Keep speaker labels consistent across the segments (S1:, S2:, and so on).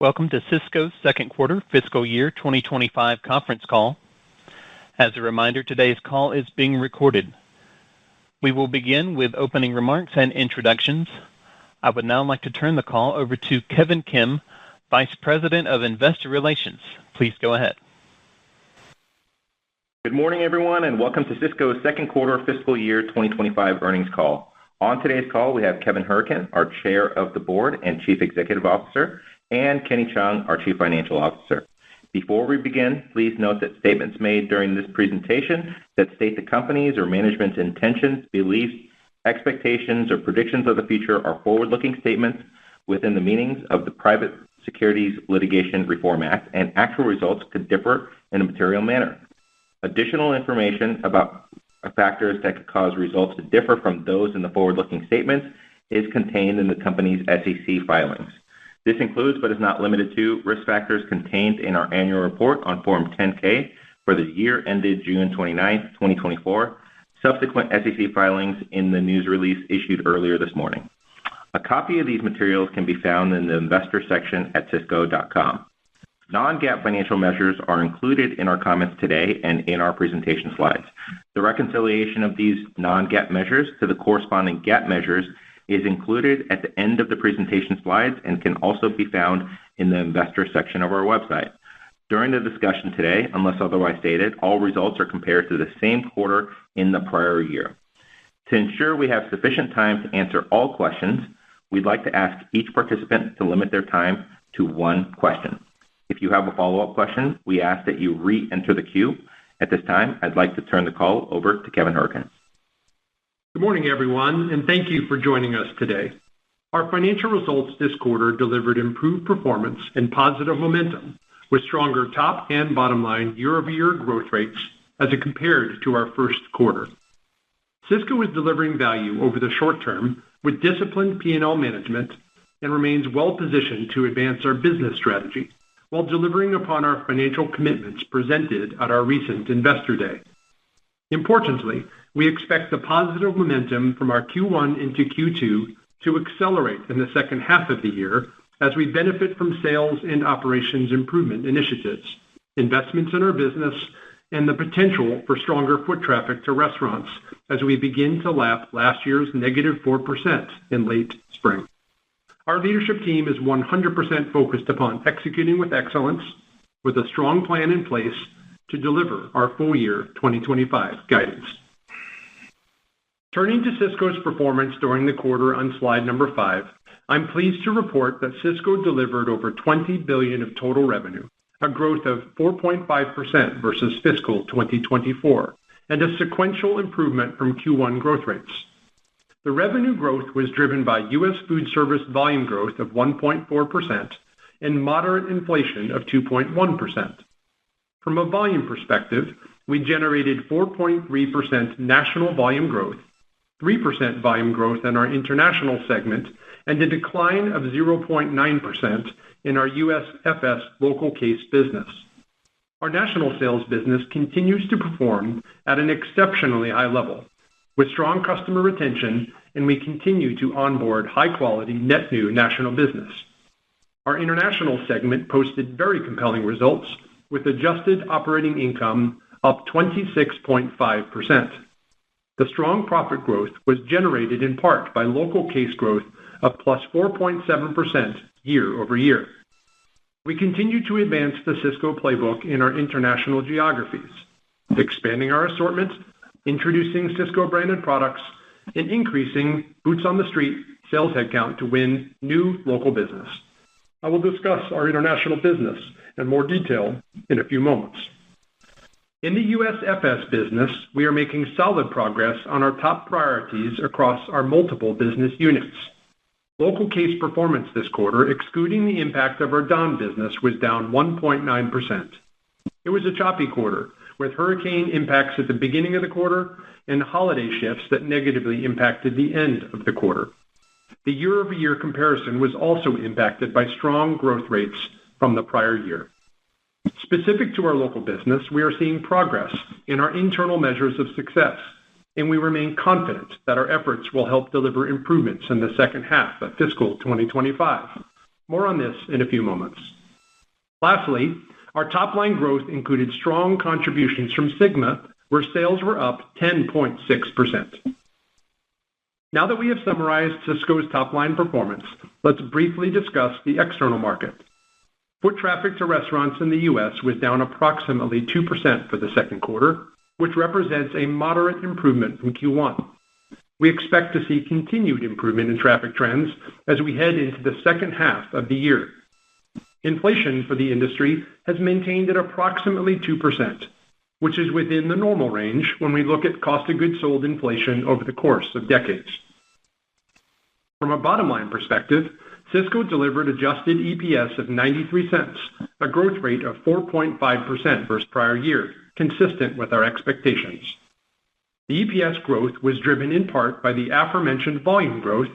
S1: Welcome to Sysco's second quarter fiscal year 2025 conference call. As a reminder, today's call is being recorded. We will begin with opening remarks and introductions. I would now like to turn the call over to Kevin Kim, Vice President of Investor Relations. Please go ahead.
S2: Good morning, everyone, and welcome to Sysco's second quarter fiscal year 2025 earnings call. On today's call, we have Kevin Hourican, our Chair of the Board and Chief Executive Officer, and Kenny Cheung, our Chief Financial Officer. Before we begin, please note that statements made during this presentation that state the company's or management's intentions, beliefs, expectations, or predictions of the future are forward-looking statements within the meanings of the Private Securities Litigation Reform Act, and actual results could differ in a material manner. Additional information about factors that could cause results to differ from those in the forward-looking statements is contained in the company's SEC filings. This includes, but is not limited to, risk factors contained in our annual report on Form 10-K for the year ended June 29, 2024, subsequent SEC filings in the news release issued earlier this morning. A copy of these materials can be found in the investor section at sysco.com. Non-GAAP financial measures are included in our comments today and in our presentation slides. The reconciliation of these non-GAAP measures to the corresponding GAAP measures is included at the end of the presentation slides and can also be found in the investor section of our website. During the discussion today, unless otherwise stated, all results are compared to the same quarter in the prior year. To ensure we have sufficient time to answer all questions, we'd like to ask each participant to limit their time to one question. If you have a follow-up question, we ask that you re-enter the queue. At this time, I'd like to turn the call over to Kevin Hourican.
S3: Good morning, everyone, and thank you for joining us today. Our financial results this quarter delivered improved performance and positive momentum, with stronger top and bottom line year-over-year growth rates as it compared to our first quarter. Sysco is delivering value over the short term with disciplined P&L management and remains well-positioned to advance our business strategy while delivering upon our financial commitments presented at our recent Investor Day. Importantly, we expect the positive momentum from our Q1 into Q2 to accelerate in the second half of the year as we benefit from sales and operations improvement initiatives, investments in our business, and the potential for stronger foot traffic to restaurants as we begin to lap last year's negative 4% in late spring. Our leadership team is 100% focused upon executing with excellence, with a strong plan in place to deliver our full year 2025 guidance. Turning to Sysco's performance during the quarter on slide number 5, I'm pleased to report that Sysco delivered over $20 billion of total revenue, a growth of 4.5% versus fiscal 2024, and a sequential improvement from Q1 growth rates. The revenue growth was driven by U.S. food service volume growth of 1.4% and moderate inflation of 2.1%. From a volume perspective, we generated 4.3% national volume growth, 3% volume growth in our international segment, and a decline of 0.9% in our USFS local case business. Our national sales business continues to perform at an exceptionally high level, with strong customer retention, and we continue to onboard high-quality net new national business. Our international segment posted very compelling results, with adjusted operating income up 26.5%. The strong profit growth was generated in part by local case growth of plus 4.7% year over year. We continue to advance the Sysco playbook in our international geographies, expanding our assortment, introducing Sysco-branded products, and increasing boots on the street sales headcount to win new local business. I will discuss our international business in more detail in a few moments. In the USFS business, we are making solid progress on our top priorities across our multiple business units. Local case performance this quarter, excluding the impact of our Don business, was down 1.9%. It was a choppy quarter, with hurricane impacts at the beginning of the quarter and holiday shifts that negatively impacted the end of the quarter. The year-over-year comparison was also impacted by strong growth rates from the prior year. Specific to our local business, we are seeing progress in our internal measures of success, and we remain confident that our efforts will help deliver improvements in the second half of fiscal 2025. More on this in a few moments. Lastly, our top-line growth included strong contributions from Sigma, where sales were up 10.6%. Now that we have summarized Sysco's top-line performance, let's briefly discuss the external market. Foot traffic to restaurants in the U.S. was down approximately 2% for the second quarter, which represents a moderate improvement from Q1. We expect to see continued improvement in traffic trends as we head into the second half of the year. Inflation for the industry has maintained at approximately 2%, which is within the normal range when we look at cost of goods sold inflation over the course of decades. From a bottom-line perspective, Sysco delivered adjusted EPS of 93 cents, a growth rate of 4.5% versus prior year, consistent with our expectations. The EPS growth was driven in part by the aforementioned volume growth,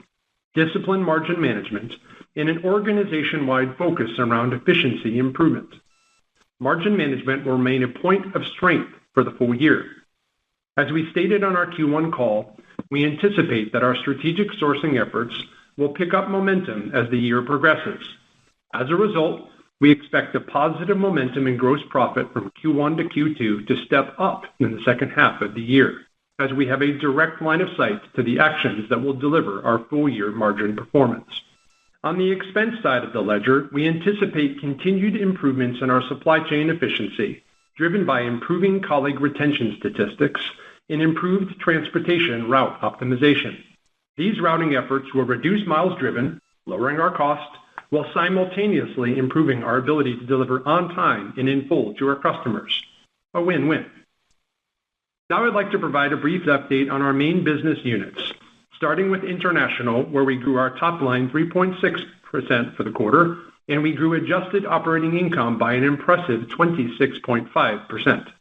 S3: disciplined margin management, and an organization-wide focus around efficiency improvement. Margin management will remain a point of strength for the full year. As we stated on our Q1 call, we anticipate that our strategic sourcing efforts will pick up momentum as the year progresses. As a result, we expect the positive momentum in gross profit from Q1 to Q2 to step up in the second half of the year, as we have a direct line of sight to the actions that will deliver our full-year margin performance. On the expense side of the ledger, we anticipate continued improvements in our supply chain efficiency, driven by improving colleague retention statistics and improved transportation route optimization. These routing efforts will reduce miles driven, lowering our cost, while simultaneously improving our ability to deliver on time and in full to our customers. A win-win. Now I'd like to provide a brief update on our main business units, starting with International, where we grew our top line 3.6% for the quarter, and we grew adjusted operating income by an impressive 26.5%.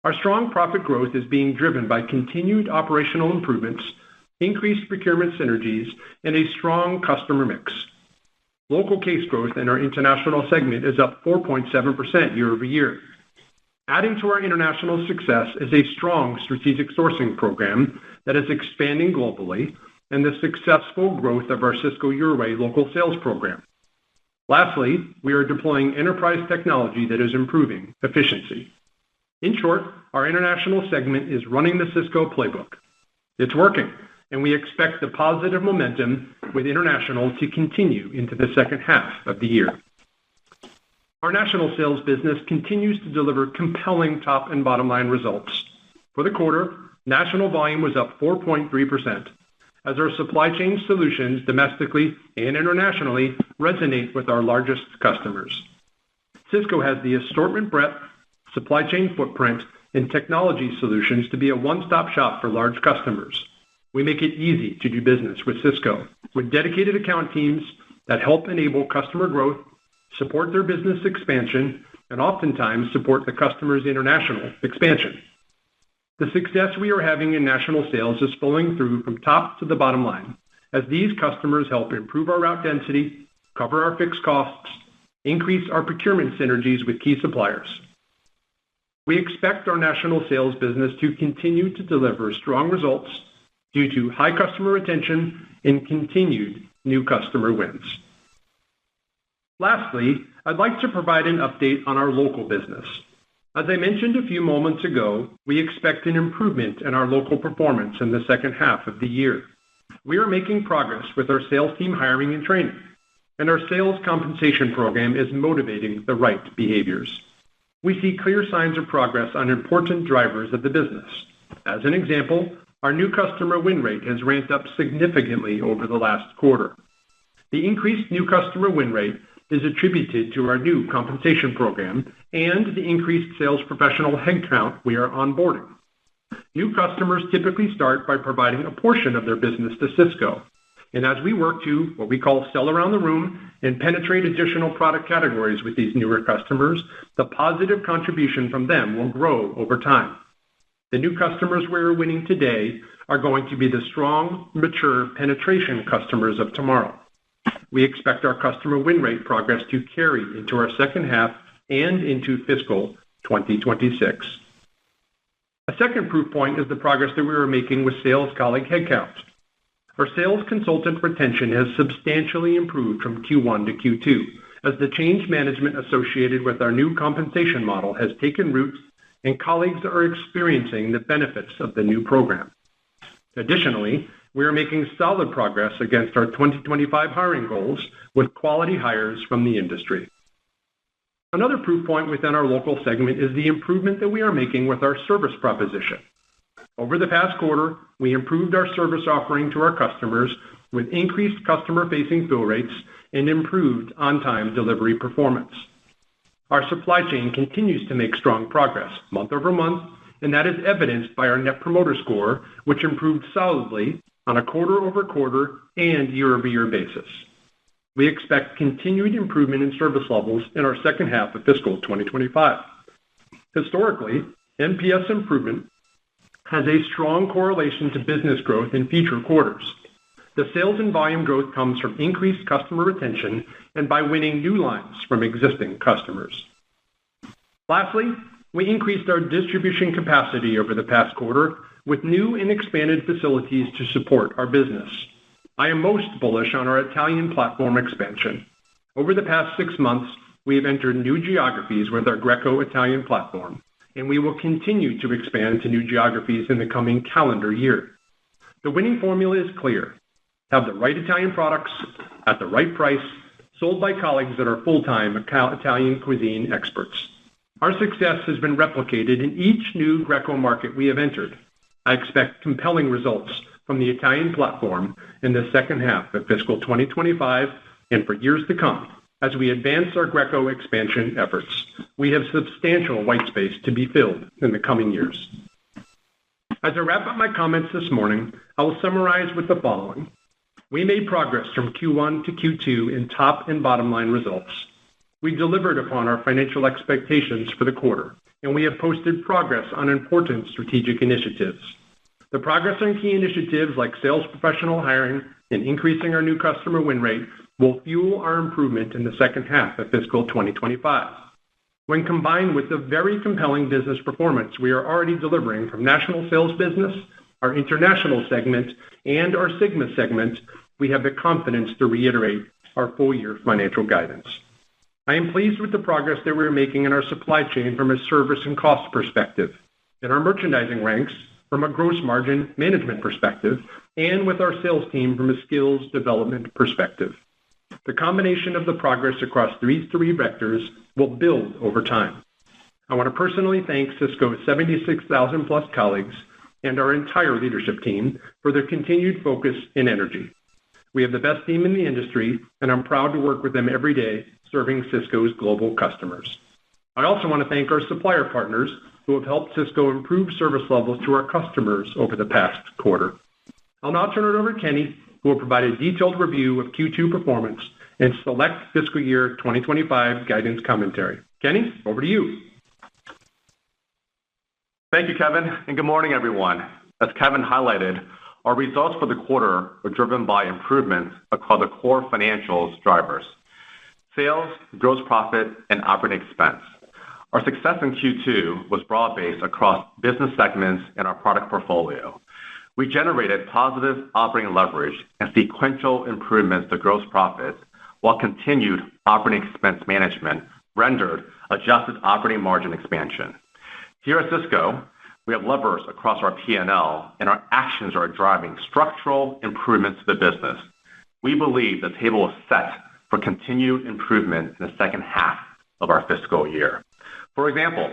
S3: Our strong profit growth is being driven by continued operational improvements, increased procurement synergies, and a strong customer mix. Local case growth in our international segment is up 4.7% year over year. Adding to our international success is a strong strategic sourcing program that is expanding globally and the successful growth of our Sysco Your Way local sales program. Lastly, we are deploying enterprise technology that is improving efficiency. In short, our international segment is running the Sysco playbook. It's working, and we expect the positive momentum with international to continue into the second half of the year. Our national sales business continues to deliver compelling top and bottom line results. For the quarter, national volume was up 4.3%, as our supply chain solutions domestically and internationally resonate with our largest customers. Sysco has the assortment breadth, supply chain footprint, and technology solutions to be a one-stop shop for large customers. We make it easy to do business with Sysco, with dedicated account teams that help enable customer growth, support their business expansion, and oftentimes support the customer's international expansion. The success we are having in national sales is flowing through from top to the bottom line, as these customers help improve our route density, cover our fixed costs, increase our procurement synergies with key suppliers. We expect our national sales business to continue to deliver strong results due to high customer retention and continued new customer wins. Lastly, I'd like to provide an update on our local business. As I mentioned a few moments ago, we expect an improvement in our local performance in the second half of the year. We are making progress with our sales team hiring and training, and our sales compensation program is motivating the right behaviors. We see clear signs of progress on important drivers of the business. As an example, our new customer win rate has ramped up significantly over the last quarter. The increased new customer win rate is attributed to our new compensation program and the increased sales professional headcount we are onboarding. New customers typically start by providing a portion of their business to Sysco, and as we work to what we call sell around the room and penetrate additional product categories with these newer customers, the positive contribution from them will grow over time. The new customers we're winning today are going to be the strong, mature penetration customers of tomorrow. We expect our customer win rate progress to carry into our second half and into fiscal 2026. A second proof point is the progress that we are making with sales colleague headcount. Our sales consultant retention has substantially improved from Q1 to Q2 as the change management associated with our new compensation model has taken root and colleagues are experiencing the benefits of the new program. Additionally, we are making solid progress against our 2025 hiring goals with quality hires from the industry. Another proof point within our local segment is the improvement that we are making with our service proposition. Over the past quarter, we improved our service offering to our customers with increased customer-facing fill rates and improved on-time delivery performance. Our supply chain continues to make strong progress month over month, and that is evidenced by our Net Promoter Score, which improved solidly on a quarter-over-quarter and year-over-year basis. We expect continued improvement in service levels in our second half of fiscal 2025. Historically, NPS improvement has a strong correlation to business growth in future quarters. The sales and volume growth comes from increased customer retention and by winning new lines from existing customers. Lastly, we increased our distribution capacity over the past quarter with new and expanded facilities to support our business. I am most bullish on our Italian platform expansion. Over the past 6 months, we have entered new geographies with our Greco-Italian platform, and we will continue to expand to new geographies in the coming calendar year. The winning formula is clear. Have the right Italian products at the right price, sold by colleagues that are full-time Italian cuisine experts. Our success has been replicated in each new Greco market we have entered. I expect compelling results from the Italian platform in the second half of fiscal 2025 and for years to come. As we advance our Greco expansion efforts, we have substantial white space to be filled in the coming years. As I wrap up my comments this morning, I will summarize with the following. We made progress from Q1 to Q2 in top and bottom line results. We delivered upon our financial expectations for the quarter, and we have posted progress on important strategic initiatives. The progress on key initiatives like sales professional hiring and increasing our new customer win rate will fuel our improvement in the second half of fiscal 2025. When combined with the very compelling business performance we are already delivering from national sales business, our international segment, and our Sigma segment, we have the confidence to reiterate our full-year financial guidance. I am pleased with the progress that we're making in our supply chain from a service and cost perspective, in our merchandising ranks from a gross margin management perspective, and with our sales team from a skills development perspective. The combination of the progress across these three vectors will build over time. I want to personally thank Sysco's 76,000 plus colleagues and our entire leadership team for their continued focus and energy. We have the best team in the industry, and I'm proud to work with them every day serving Sysco's global customers. I also want to thank our supplier partners who have helped Sysco improve service levels to our customers over the past quarter. I'll now turn it over to Kenny, who will provide a detailed review of Q2 performance and select fiscal year 2025 guidance commentary. Kenny, over to you.
S4: Thank you, Kevin, and good morning, everyone. As Kevin highlighted, our results for the quarter were driven by improvements across the core financials drivers: sales, gross profit, and operating expense. Our success in Q2 was broad-based across business segments and our product portfolio. We generated positive operating leverage and sequential improvements to gross profits, while continued operating expense management rendered adjusted operating margin expansion. Here at Sysco, we have levers across our P&L, and our actions are driving structural improvements to the business. We believe the table is set for continued improvement in the second half of our fiscal year. For example,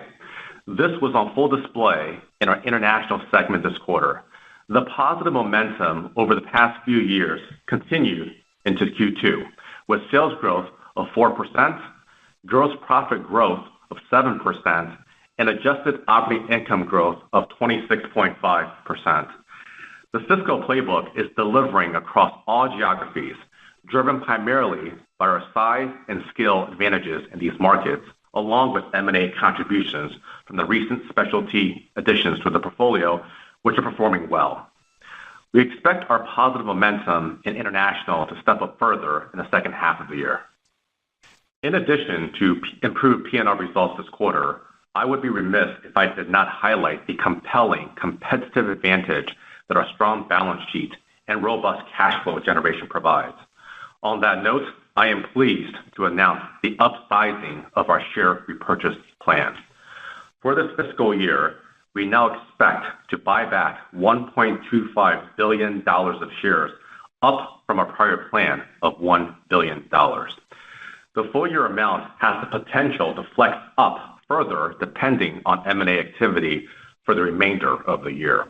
S4: this was on full display in our international segment this quarter. The positive momentum over the past few years continued into Q2, with sales growth of 4%, gross profit growth of 7%, and adjusted operating income growth of 26.5%. The Sysco playbook is delivering across all geographies, driven primarily by our size and scale advantages in these markets, along with M&A contributions from the recent specialty additions to the portfolio, which are performing well. We expect our positive momentum in international to step up further in the second half of the year. In addition to improved P&L results this quarter, I would be remiss if I did not highlight the compelling competitive advantage that our strong balance sheet and robust cash flow generation provides. On that note, I am pleased to announce the upsizing of our share repurchase plan. For this fiscal year, we now expect to buy back $1.25 billion of shares, up from our prior plan of $1 billion. The full year amount has the potential to flex up further depending on M&A activity for the remainder of the year.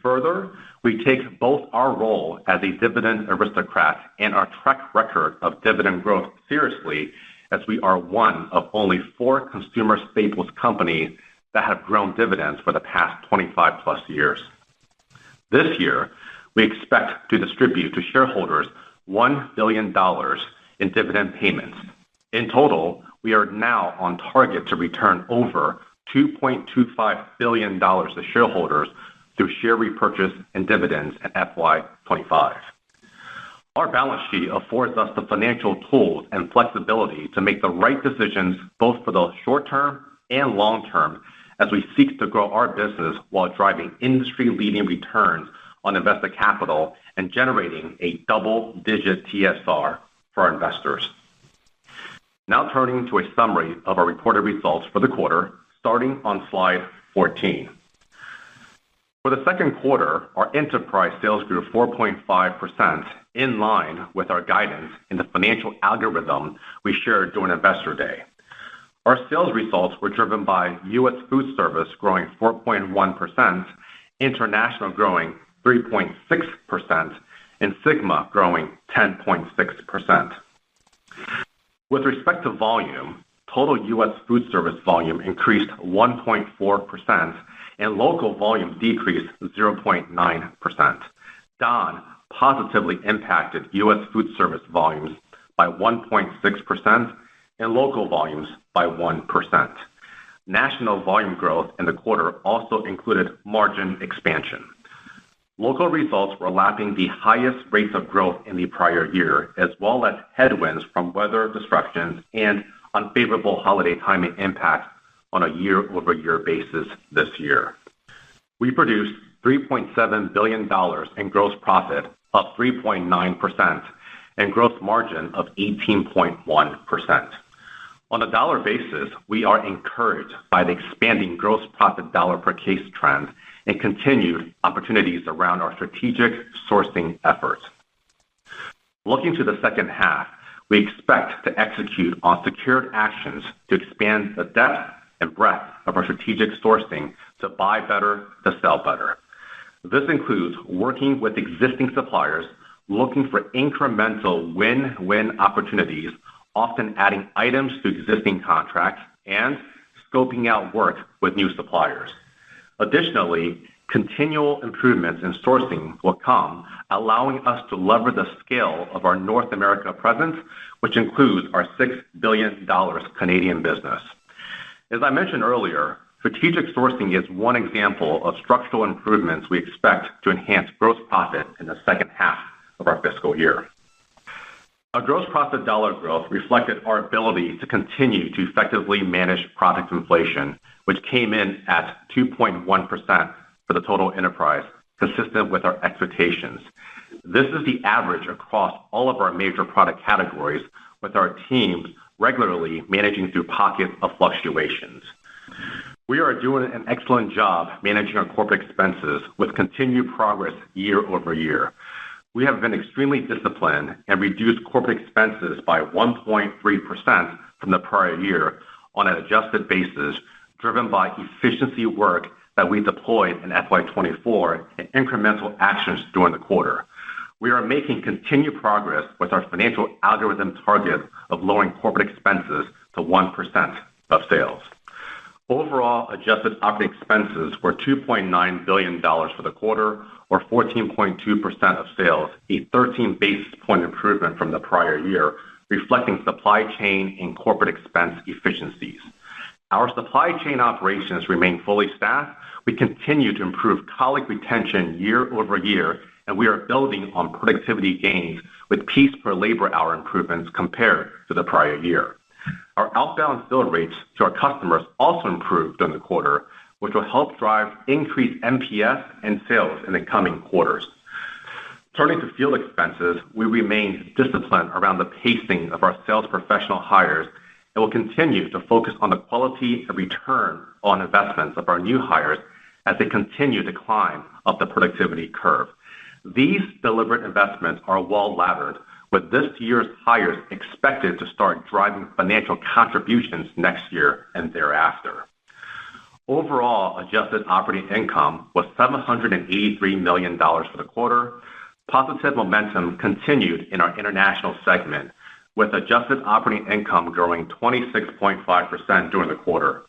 S4: Further, we take both our role as a dividend aristocrat and our track record of dividend growth seriously, as we are one of only 4 consumer staples companies that have grown dividends for the past 25 plus years. This year, we expect to distribute to shareholders $1 billion in dividend payments. In total, we are now on target to return over $2.25 billion to shareholders through share repurchase and dividends at FY25. Our balance sheet affords us the financial tools and flexibility to make the right decisions both for the short term and long term as we seek to grow our business while driving industry-leading returns on invested capital and generating a double-digit TSR for our investors. Now turning to a summary of our reported results for the quarter, starting on slide 14. For the second quarter, our enterprise sales grew 4.5%, in line with our guidance in the financial algorithm we shared during Investor Day. Our sales results were driven by U.S. food service growing 4.1%, international growing 3.6%, and SYGMA growing 10.6%. With respect to volume, total U.S. food service volume increased 1.4%, and local volume decreased 0.9%. Don positively impacted U.S. food service volumes by 1.6% and local volumes by 1%. National volume growth in the quarter also included margin expansion. Local results were lapping the highest rates of growth in the prior year, as well as headwinds from weather disruptions and unfavorable holiday timing impacts on a year-over-year basis this year. We produced $3.7 billion in gross profit, up 3.9%, and gross margin of 18.1%. On a dollar basis, we are encouraged by the expanding gross profit dollar per case trend and continued opportunities around our strategic sourcing efforts. Looking to the second half, we expect to execute on secured actions to expand the depth and breadth of our strategic sourcing to buy better, to sell better. This includes working with existing suppliers, looking for incremental win-win opportunities, often adding items to existing contracts, and scoping out work with new suppliers. Additionally, continual improvements in sourcing will come, allowing us to lever the scale of our North America presence, which includes our $6 billion Canadian business. As I mentioned earlier, strategic sourcing is one example of structural improvements we expect to enhance gross profit in the second half of our fiscal year. Our gross profit dollar growth reflected our ability to continue to effectively manage product inflation, which came in at 2.1% for the total enterprise, consistent with our expectations. This is the average across all of our major product categories, with our teams regularly managing through pockets of fluctuations. We are doing an excellent job managing our corporate expenses with continued progress year over year. We have been extremely disciplined and reduced corporate expenses by 1.3% from the prior year on an adjusted basis, driven by efficiency work that we deployed in FY24 and incremental actions during the quarter. We are making continued progress with our financial algorithm target of lowering corporate expenses to 1% of sales. Overall, adjusted operating expenses were $2.9 billion for the quarter, or 14.2% of sales, a 13 basis point improvement from the prior year, reflecting supply chain and corporate expense efficiencies. Our supply chain operations remain fully staffed. We continue to improve colleague retention year over year, and we are building on productivity gains with piece per labor hour improvements compared to the prior year. Our outbound fill rates to our customers also improved during the quarter, which will help drive increased NPS and sales in the coming quarters. Turning to field expenses, we remain disciplined around the pacing of our sales professional hires and will continue to focus on the quality and return on investments of our new hires as they continue to climb up the productivity curve. These deliberate investments are well-laddered, with this year's hires expected to start driving financial contributions next year and thereafter. Overall, adjusted operating income was $783 million for the quarter. Positive momentum continued in our international segment, with adjusted operating income growing 26.5% during the quarter.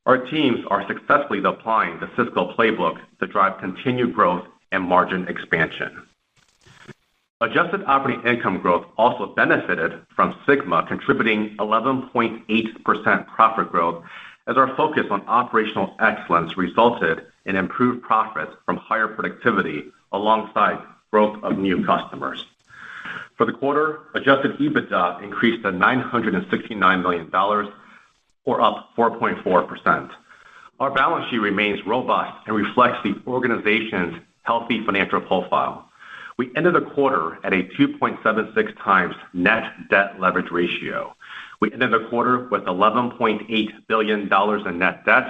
S4: Our teams are successfully applying the Sysco playbook to drive continued growth and margin expansion. Adjusted operating income growth also benefited from SYGMA contributing 11.8% profit growth as our focus on operational excellence resulted in improved profits from higher productivity alongside growth of new customers. For the quarter, adjusted EBITDA increased to $969 million, or up 4.4%. Our balance sheet remains robust and reflects the organization's healthy financial profile. We ended the quarter at a 2.76 times net debt leverage ratio. We ended the quarter with $11.8 billion in net debt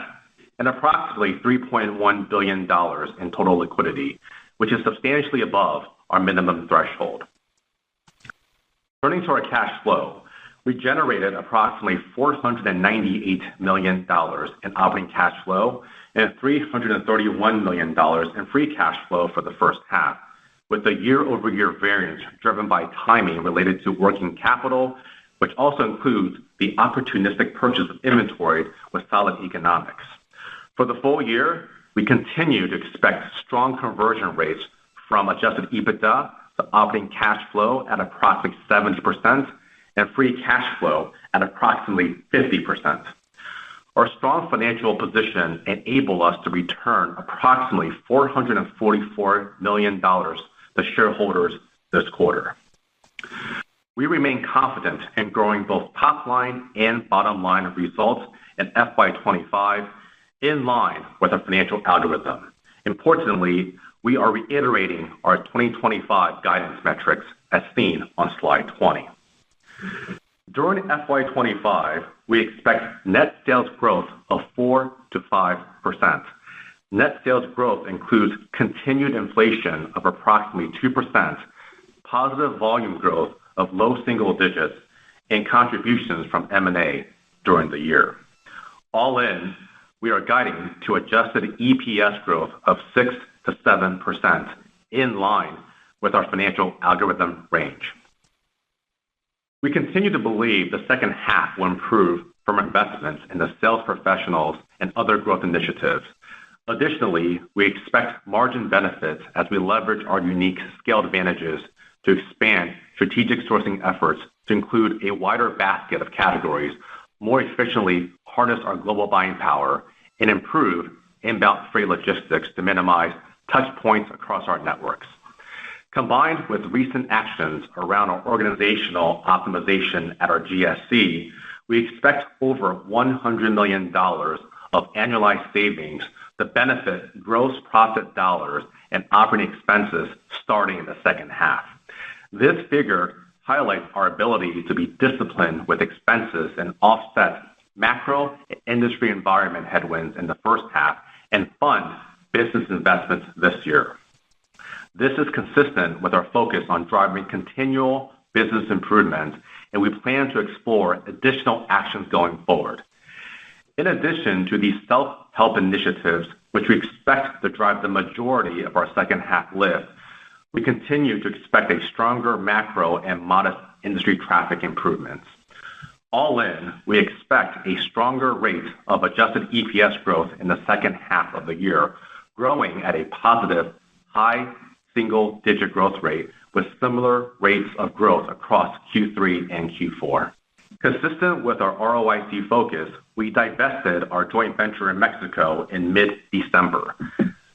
S4: and approximately $3.1 billion in total liquidity, which is substantially above our minimum threshold. Turning to our cash flow, we generated approximately $498 million in operating cash flow and $331 million in free cash flow for the first half, with the year-over-year variance driven by timing related to working capital, which also includes the opportunistic purchase of inventory with solid economics. For the full year, we continue to expect strong conversion rates from adjusted EBITDA to operating cash flow at approximately 70% and free cash flow at approximately 50%. Our strong financial position enabled us to return approximately $444 million to shareholders this quarter. We remain confident in growing both top line and bottom line results in FY25 in line with our financial algorithm. Importantly, we are reiterating our 2025 guidance metrics as seen on slide 20. During FY25, we expect net sales growth of 4 to 5%. Net sales growth includes continued inflation of approximately 2%, positive volume growth of low single digits, and contributions from M&A during the year. All in, we are guiding to adjusted EPS growth of 6 to 7% in line with our financial algorithm range. We continue to believe the second half will improve from investments in the sales professionals and other growth initiatives. Additionally, we expect margin benefits as we leverage our unique scale advantages to expand strategic sourcing efforts to include a wider basket of categories, more efficiently harness our global buying power, and improve inbound freight logistics to minimize touch points across our networks. Combined with recent actions around our organizational optimization at our GSC, we expect over $100 million of annualized savings to benefit gross profit dollars and operating expenses starting in the second half. This figure highlights our ability to be disciplined with expenses and offset macro and industry environment headwinds in the first half and fund business investments this year. This is consistent with our focus on driving continual business improvements, and we plan to explore additional actions going forward. In addition to these self-help initiatives, which we expect to drive the majority of our second half lift, we continue to expect a stronger macro and modest industry traffic improvements. All in, we expect a stronger rate of adjusted EPS growth in the second half of the year, growing at a positive high single-digit growth rate with similar rates of growth across Q3 and Q4. Consistent with our ROIC focus, we divested our joint venture in Mexico in mid-December.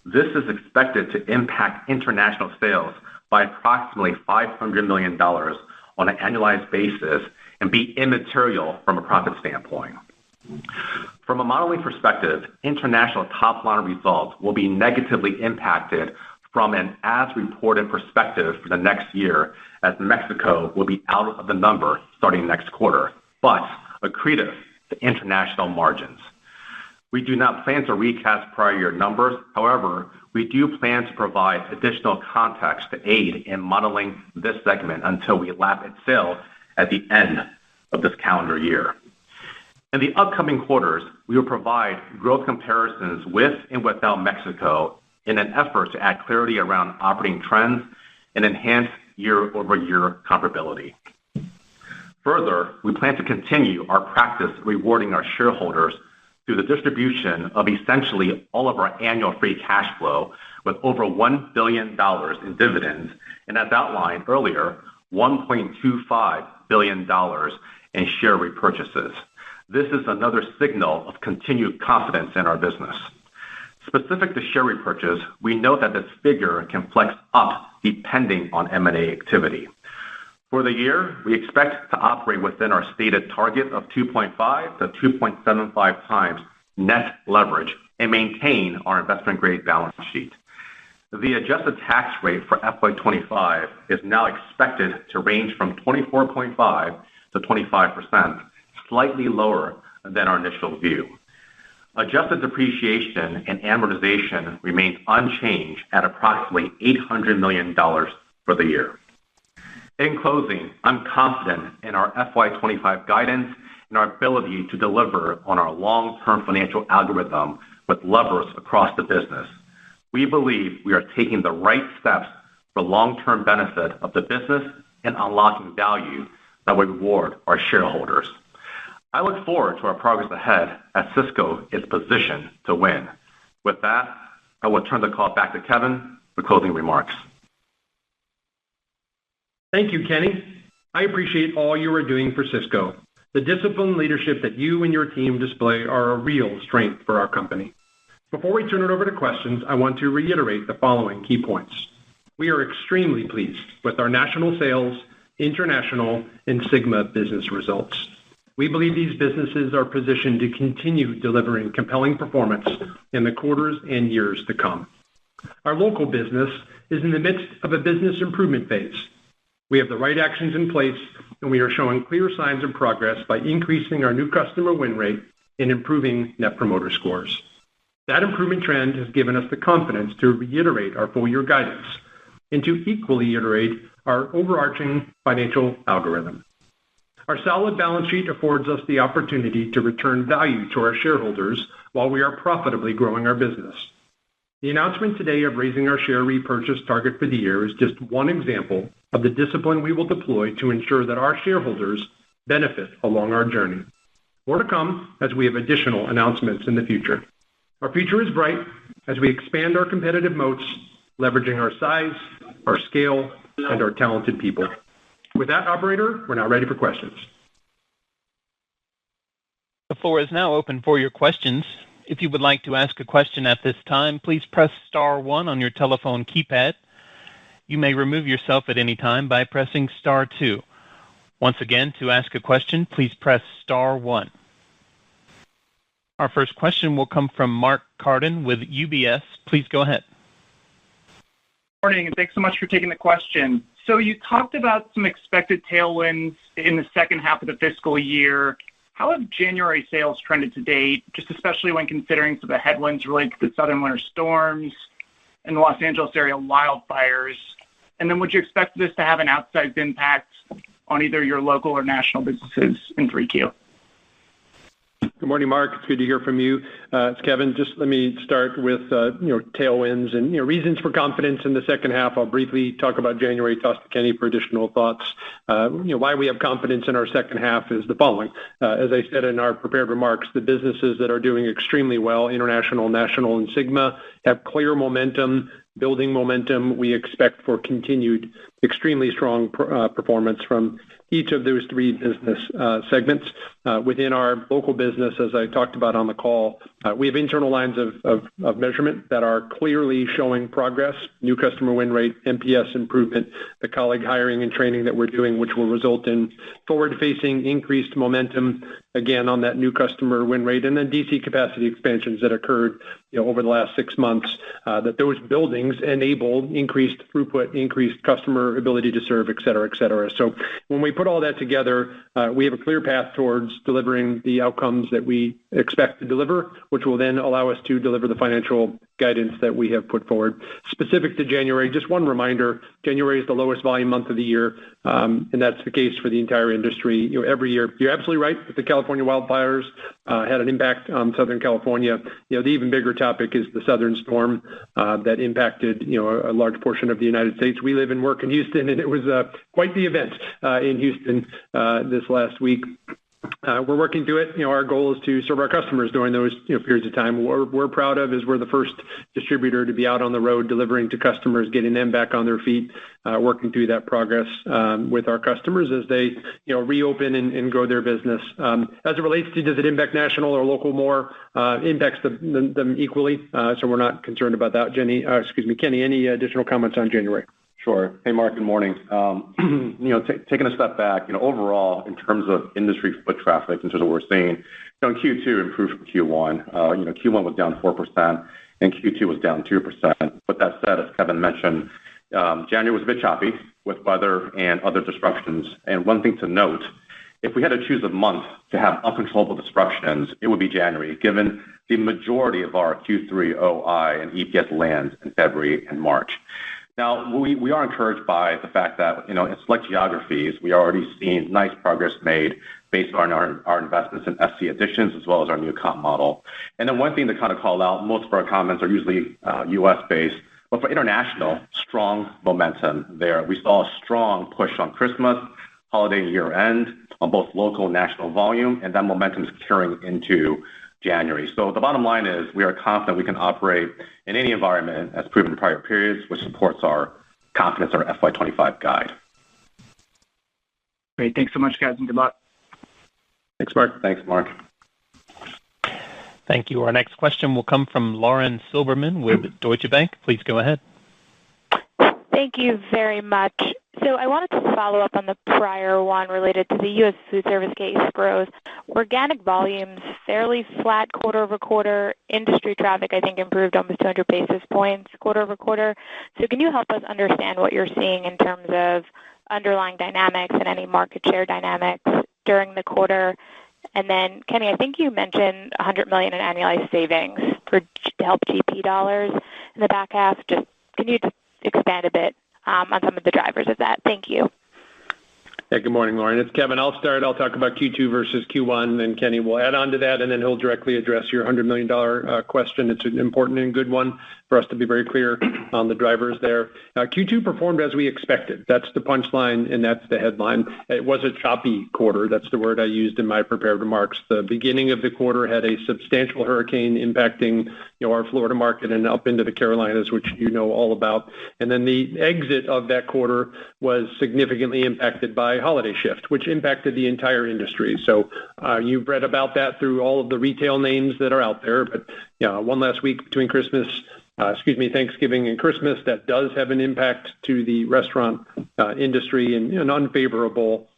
S4: This is expected to impact international sales by approximately $500 million on an annualized basis and be immaterial from a profit standpoint. From a modeling perspective, international top-line results will be negatively impacted from an as-reported perspective for the next year, as Mexico will be out of the number starting next quarter, but accretive to international margins. We do not plan to recast prior year numbers. However, we do plan to provide additional context to aid in modeling this segment until we lap its sale at the end of this calendar year. In the upcoming quarters, we will provide growth comparisons with and without Mexico in an effort to add clarity around operating trends and enhance year-over-year comparability. Further, we plan to continue our practice rewarding our shareholders through the distribution of essentially all of our annual free cash flow with over $1 billion in dividends, and as outlined earlier, $1.25 billion in share repurchases. This is another signal of continued confidence in our business. Specific to share repurchase, we note that this figure can flex up depending on M&A activity. For the year, we expect to operate within our stated target of 2.5 to 2.75 times net leverage and maintain our investment-grade balance sheet. The adjusted tax rate for FY25 is now expected to range from 24.5 to 25%, slightly lower than our initial view. Adjusted depreciation and amortization remains unchanged at approximately $800 million for the year. In closing, I'm confident in our FY25 guidance and our ability to deliver on our long-term financial algorithm with levers across the business. We believe we are taking the right steps for long-term benefit of the business and unlocking value that will reward our shareholders. I look forward to our progress ahead as Sysco is positioned to win. With that, I will turn the call back to Kevin for closing remarks.
S3: Thank you, Kenny. I appreciate all you are doing for Sysco. The disciplined leadership that you and your team display are a real strength for our company. Before we turn it over to questions, I want to reiterate the following key points. We are extremely pleased with our national sales, international, and SYGMA business results. We believe these businesses are positioned to continue delivering compelling performance in the quarters and years to come. Our local business is in the midst of a business improvement phase. We have the right actions in place, and we are showing clear signs of progress by increasing our new customer win rate and improving Net Promoter Scores. That improvement trend has given us the confidence to reiterate our full-year guidance and to equally iterate our overarching financial algorithm. Our solid balance sheet affords us the opportunity to return value to our shareholders while we are profitably growing our business. The announcement today of raising our share repurchase target for the year is just one example of the discipline we will deploy to ensure that our shareholders benefit along our journey. More to come as we have additional announcements in the future. Our future is bright as we expand our competitive moats, leveraging our size, our scale, and our talented people. With that, operator, we're now ready for questions.
S1: The floor is now open for your questions. If you would like to ask a question at this time, please press star 1 on your telephone keypad. You may remove yourself at any time by pressing star 2. Once again, to ask a question, please press star 1. Our first question will come from Mark Carden with UBS. Please go ahead.
S5: Morning, and thanks so much for taking the question. So you talked about some expected tailwinds in the second half of the fiscal year. How have January sales trended to date, just especially when considering some of the headwinds related to the southern winter storms and the Los Angeles area wildfires? And then would you expect this to have an outsized impact on either your local or national businesses in 3Q?
S3: Good morning, Mark. It's good to hear from you. It's Kevin. Just let me start with tailwinds and reasons for confidence in the second half. I'll briefly talk about January, toss to Kenny for additional thoughts. Why we have confidence in our second half is the following. As I said in our prepared remarks, the businesses that are doing extremely well, international, national, and SYGMA, have clear momentum, building momentum. We expect for continued extremely strong performance from each of those three business segments. Within our local business, as I talked about on the call, We have internal lines of measurement that are clearly showing progress, new customer win rate, NPS improvement, the colleague hiring and training that we're doing, which will result in forward-facing increased momentum, again, on that new customer win rate, and then DC capacity expansions that occurred over the last 6 months, that those buildings enable increased throughput, increased customer ability to serve, et cetera, et cetera. So when we put all that together, we have a clear path towards delivering the outcomes that we expect to deliver, which will then allow us to deliver the financial guidance that we have put forward. Specific to January, just one reminder, January is the lowest volume month of the year, and that's the case for the entire industry. Every year, you're absolutely right that the California wildfires had an impact on Southern California. The even bigger topic is the southern storm that impacted a large portion of the United States. We live and work in Houston, and it was quite the event in Houston this last week. We're working through it. Our goal is to serve our customers during those periods of time. What we're proud of is we're the first distributor to be out on the road delivering to customers, getting them back on their feet, working through that progress with our customers as they reopen and grow their business. As it relates to does it impact national or local more, impacts them equally. So we're not concerned about that. Kenny, any additional comments on January?
S4: Sure. Hey, Mark, good morning. Taking a step back, overall, in terms of industry foot traffic, in terms of what we're seeing, Q2 improved from Q1. Q1 was down 4%, and Q2 was down 2%. But that said, as Kevin mentioned, January was a bit choppy with weather and other disruptions. And one thing to note, if we had to choose a month to have uncontrollable disruptions, it would be January, given the majority of our Q3 OI and EPS lands in February and March. Now, we are encouraged by the fact that, in select geographies, we are already seeing nice progress made based on our investments in SC additions as well as our new comp model. And then one thing to kind of call out, most of our comments are usually U.S.-based, but for international, strong momentum there. We saw a strong push on Christmas, holiday year-end, on both local and national volume, and that momentum is carrying into January. So the bottom line is we are confident we can operate in any environment as proven in prior periods, which supports our confidence in our FY25 guide.
S5: Great. Thanks so much, guys, and good luck.
S3: Thanks, Mark.
S4: Thanks, Mark.
S1: Thank you. Our next question will come from Lauren Silberman with Deutsche Bank. Please go ahead.
S6: Thank you very much. So I wanted to follow up on the prior one related to the U.S. food service case growth. Organic volumes fairly flat quarter over quarter. Industry traffic, I think, improved almost 200 basis points quarter over quarter. So can you help us understand what you're seeing in terms of underlying dynamics and any market share dynamics during the quarter? And then, Kenny, I think you mentioned $100 million in annualized savings to help GP dollars in the back half. Can you just expand a bit on some of the drivers of that? Thank you.
S3: Yeah, good morning, Lauren. It's Kevin. I'll start. I'll talk about Q2 versus Q1, and Kenny will add on to that, and then he'll directly address your $100 million question. It's an important and good one for us to be very clear on the drivers there. Q2 performed as we expected. That's the punchline, and that's the headline. It was a choppy quarter. That's the word I used in my prepared remarks. The beginning of the quarter had a substantial hurricane impacting our Florida market and up into the Carolinas, which you know all about. And then the exit of that quarter was significantly impacted by holiday shift, which impacted the entire industry. So you've read about that through all of the retail names that are out there. But one last week between Thanksgiving and Christmas, that does have an impact to the restaurant industry and an unfavorable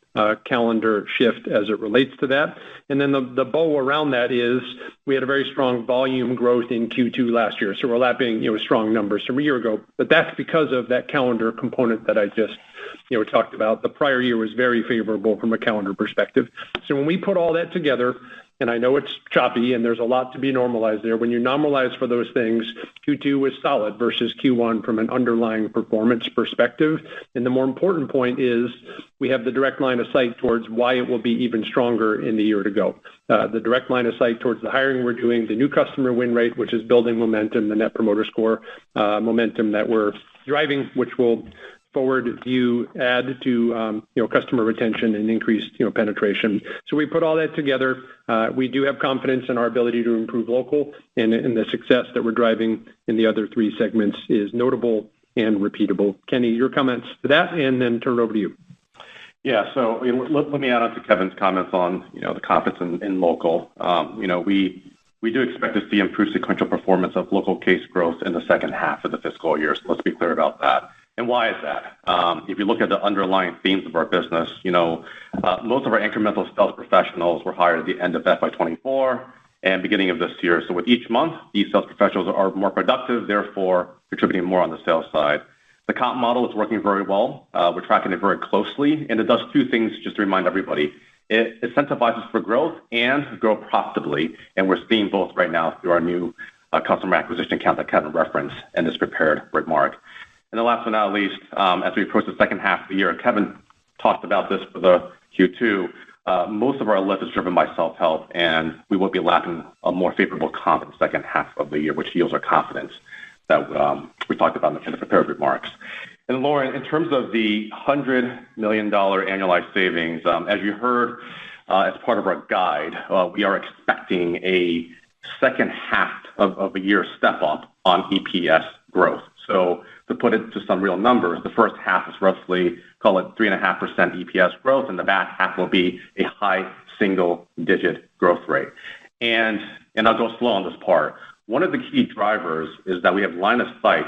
S3: calendar shift as it relates to that. And then the bow around that is we had a very strong volume growth in Q2 last year. So we're lapping strong numbers from a year ago. But that's because of that calendar component that I just talked about. The prior year was very favorable from a calendar perspective. So when we put all that together, and I know it's choppy and there's a lot to be normalized there. When you normalize for those things, Q2 was solid versus Q1 from an underlying performance perspective. And the more important point is we have the direct line of sight towards why it will be even stronger in the year to go. The direct line of sight towards the hiring we're doing, the new customer win rate, which is building momentum, the net promoter score momentum that we're driving, which will forward view add to customer retention and increased penetration. So we put all that together. We do have confidence in our ability to improve local, and the success that we're driving in the other three segments is notable and repeatable. Kenny, your comments to that, and then turn it over to you.
S4: Yeah, so let me add on to Kevin's comments on the confidence in local. we do expect to see improved sequential performance of local case growth in the second half of the fiscal year. So let's be clear about that. And why is that? If you look at the underlying themes of our business, most of our incremental sales professionals were hired at the end of FY24 and beginning of this year. So with each month, these sales professionals are more productive, therefore contributing more on the sales side. The comp model is working very well. We're tracking it very closely, and it does two things just to remind everybody. It incentivizes for growth and grow profitably, and we're seeing both right now through our new customer acquisition account that Kevin referenced in this prepared remark. And the last but not least, as we approach the second half of the year, Kevin talked about this for the Q2. Most of our lift is driven by self-help, and we will be lapping a more favorable comp in the second half of the year, which yields our confidence that we talked about in the prepared remarks. And Lauren, in terms of the $100 million annualized savings, as you heard as part of our guide, we are expecting a second half of a year step up on EPS growth. So to put it to some real numbers, the first half is roughly, call it 3.5% EPS growth, and the back half will be a high single-digit growth rate. And I'll go slow on this part. One of the key drivers is that we have line of sight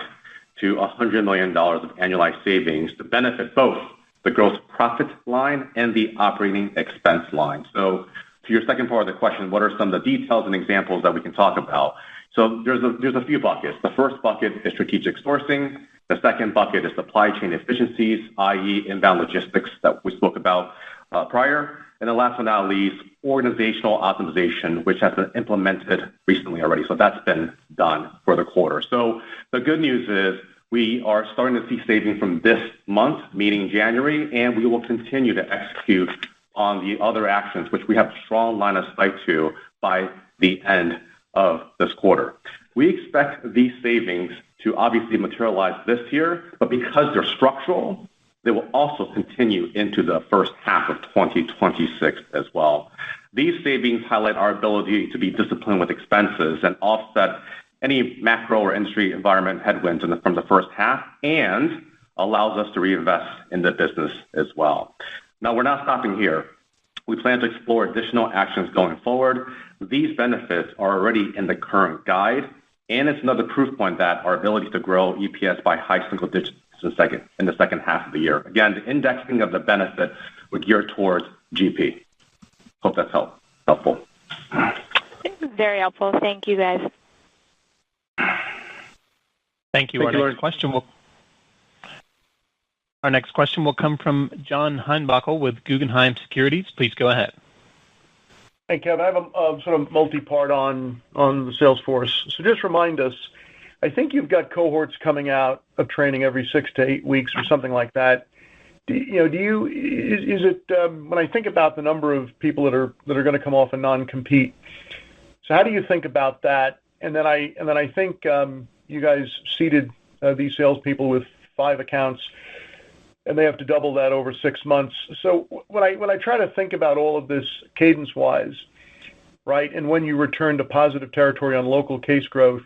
S4: to $100 million of annualized savings to benefit both the gross profit line and the operating expense line. So to your second part of the question, what are some of the details and examples that we can talk about? So there's a few buckets. The first bucket is strategic sourcing. The second bucket is supply chain efficiencies, i.e. inbound logistics that we spoke about prior. And the last but not least, organizational optimization, which has been implemented recently already. So that's been done for the quarter. So the good news is we are starting to see savings from this month, meaning January, and we will continue to execute on the other actions, which we have strong line of sight to by the end of this quarter. We expect these savings to obviously materialize this year, but because they're structural, they will also continue into the first half of 2026 as well. These savings highlight our ability to be disciplined with expenses and offset any macro or industry environment headwinds from the first half and allows us to reinvest in the business as well. Now, we're not stopping here. We plan to explore additional actions going forward. These benefits are already in the current guide, and it's another proof point that our ability to grow EPS by high single digits in the second half of the year. Again, the indexing of the benefit would gear towards GP. Hope that's helpful.
S6: Very helpful. Thank you, guys.
S1: Thank you. Our next question will come from John Heinbockel with Guggenheim Securities. Please go ahead.
S7: Hey, Kevin, I have a sort of multi-part on the sales force. So just remind us, I think you've got cohorts coming out of training every 6 to 8 weeks or something like that. When I think about the number of people that are going to come off a non-compete, so how do you think about that? And then I think you guys seeded these salespeople with 5 accounts, and they have to double that over 6 months. So when I try to think about all of this cadence-wise, right, and when you return to positive territory on local case growth,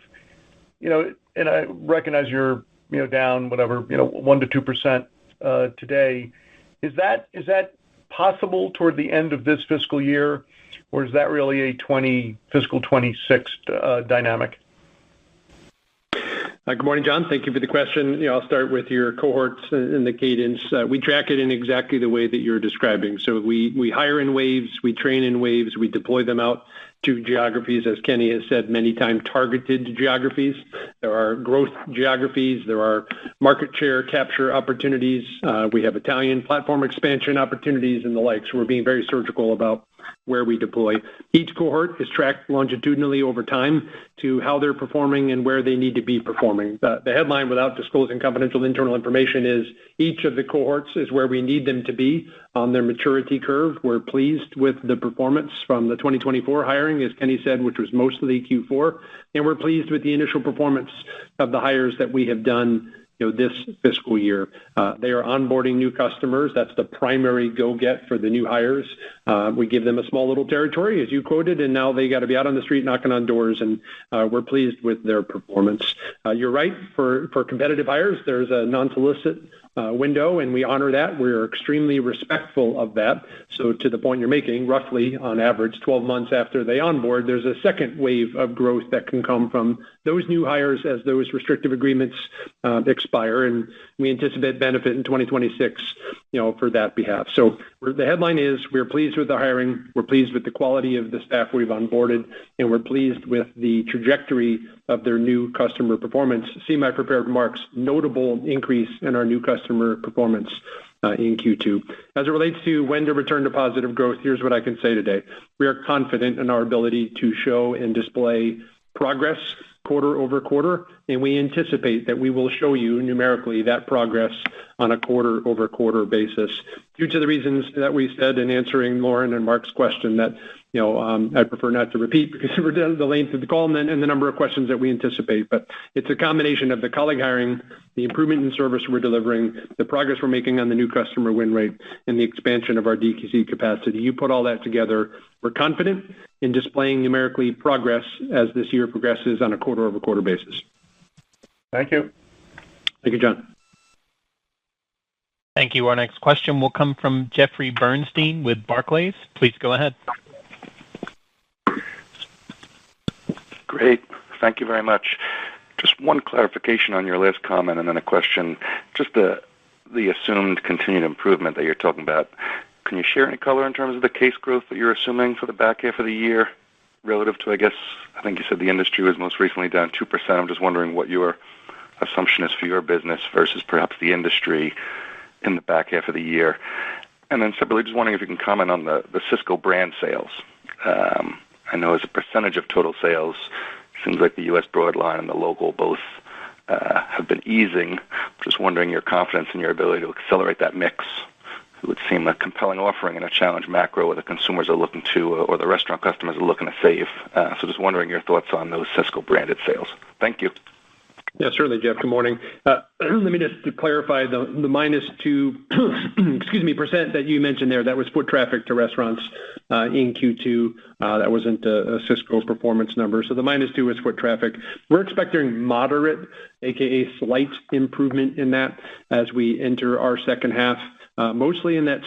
S7: and I recognize you're down 1 to 2% today. Is that possible toward the end of this fiscal year, or is that really a fiscal 26 dynamic?
S3: Good morning, John. Thank you for the question. I'll start with your cohorts and the cadence. We track it in exactly the way that you're describing. So we hire in waves, we train in waves, we deploy them out to geographies, as Kenny has said many times, targeted geographies. There are growth geographies. There are market share capture opportunities. We have Italian platform expansion opportunities and the like. So we're being very surgical about where we deploy. Each cohort is tracked longitudinally over time to how they're performing and where they need to be performing. The headline, without disclosing confidential internal information, is each of the cohorts is where we need them to be on their maturity curve. We're pleased with the performance from the 2024 hiring, as Kenny said, which was mostly Q4, and we're pleased with the initial performance of the hires that we have done this fiscal year. They are onboarding new customers. That's the primary go-get for the new hires. We give them a small little territory, as you quoted, and now they got to be out on the street knocking on doors, and we're pleased with their performance. You're right. For competitive hires, there's a non-solicit window, and we honor that. We're extremely respectful of that. So to the point you're making, roughly on average 12 months after they onboard, there's a second wave of growth that can come from those new hires as those restrictive agreements expire, and we anticipate benefit in 2026, for that behalf. So the headline is we're pleased with the hiring, we're pleased with the quality of the staff we've onboarded, and we're pleased with the trajectory of their new customer performance. See my prepared remarks, notable increase in our new customer performance in Q2. As it relates to when to return to positive growth, here's what I can say today. We are confident in our ability to show and display progress quarter over quarter, and we anticipate that we will show you numerically that progress on a quarter over quarter basis. Due to the reasons that we said in answering Lauren and Mark's question that I prefer not to repeat because we're down to the length of the call and the number of questions that we anticipate. But it's a combination of the colleague hiring, the improvement in service we're delivering, the progress we're making on the new customer win rate, and the expansion of our DTC capacity. You put all that together, we're confident in displaying numerically progress as this year progresses on a quarter over quarter basis.
S7: Thank you.
S3: Thank you, John.
S1: Thank you. Our next question will come from Jeffrey Bernstein with Barclays. Please go ahead.
S8: Great. Thank you very much. Just one clarification on your last comment and then a question. Just the assumed continued improvement that you're talking about. Can you share any color in terms of the case growth that you're assuming for the back half of the year relative to, I think you said the industry was most recently down 2%. I'm just wondering what your assumption is for your business versus perhaps the industry in the back half of the year. And then separately, just wondering if you can comment on the Sysco brand sales. I know as a percentage of total sales, it seems like the U.S. broadline and the local both have been easing. Just wondering your confidence in your ability to accelerate that mix. It would seem a compelling offering in a challenge macro where the consumers are looking to, or the restaurant customers are looking to save. So just wondering your thoughts on those Sysco branded sales. Thank you.
S3: Yeah, certainly, Jeff. Good morning. Let me just clarify the -2 percent that you mentioned there. That was foot traffic to restaurants in Q2. That wasn't a Sysco performance number. So the -2 was foot traffic. We're expecting moderate, aka slight improvement in that as we enter our second half. Mostly in that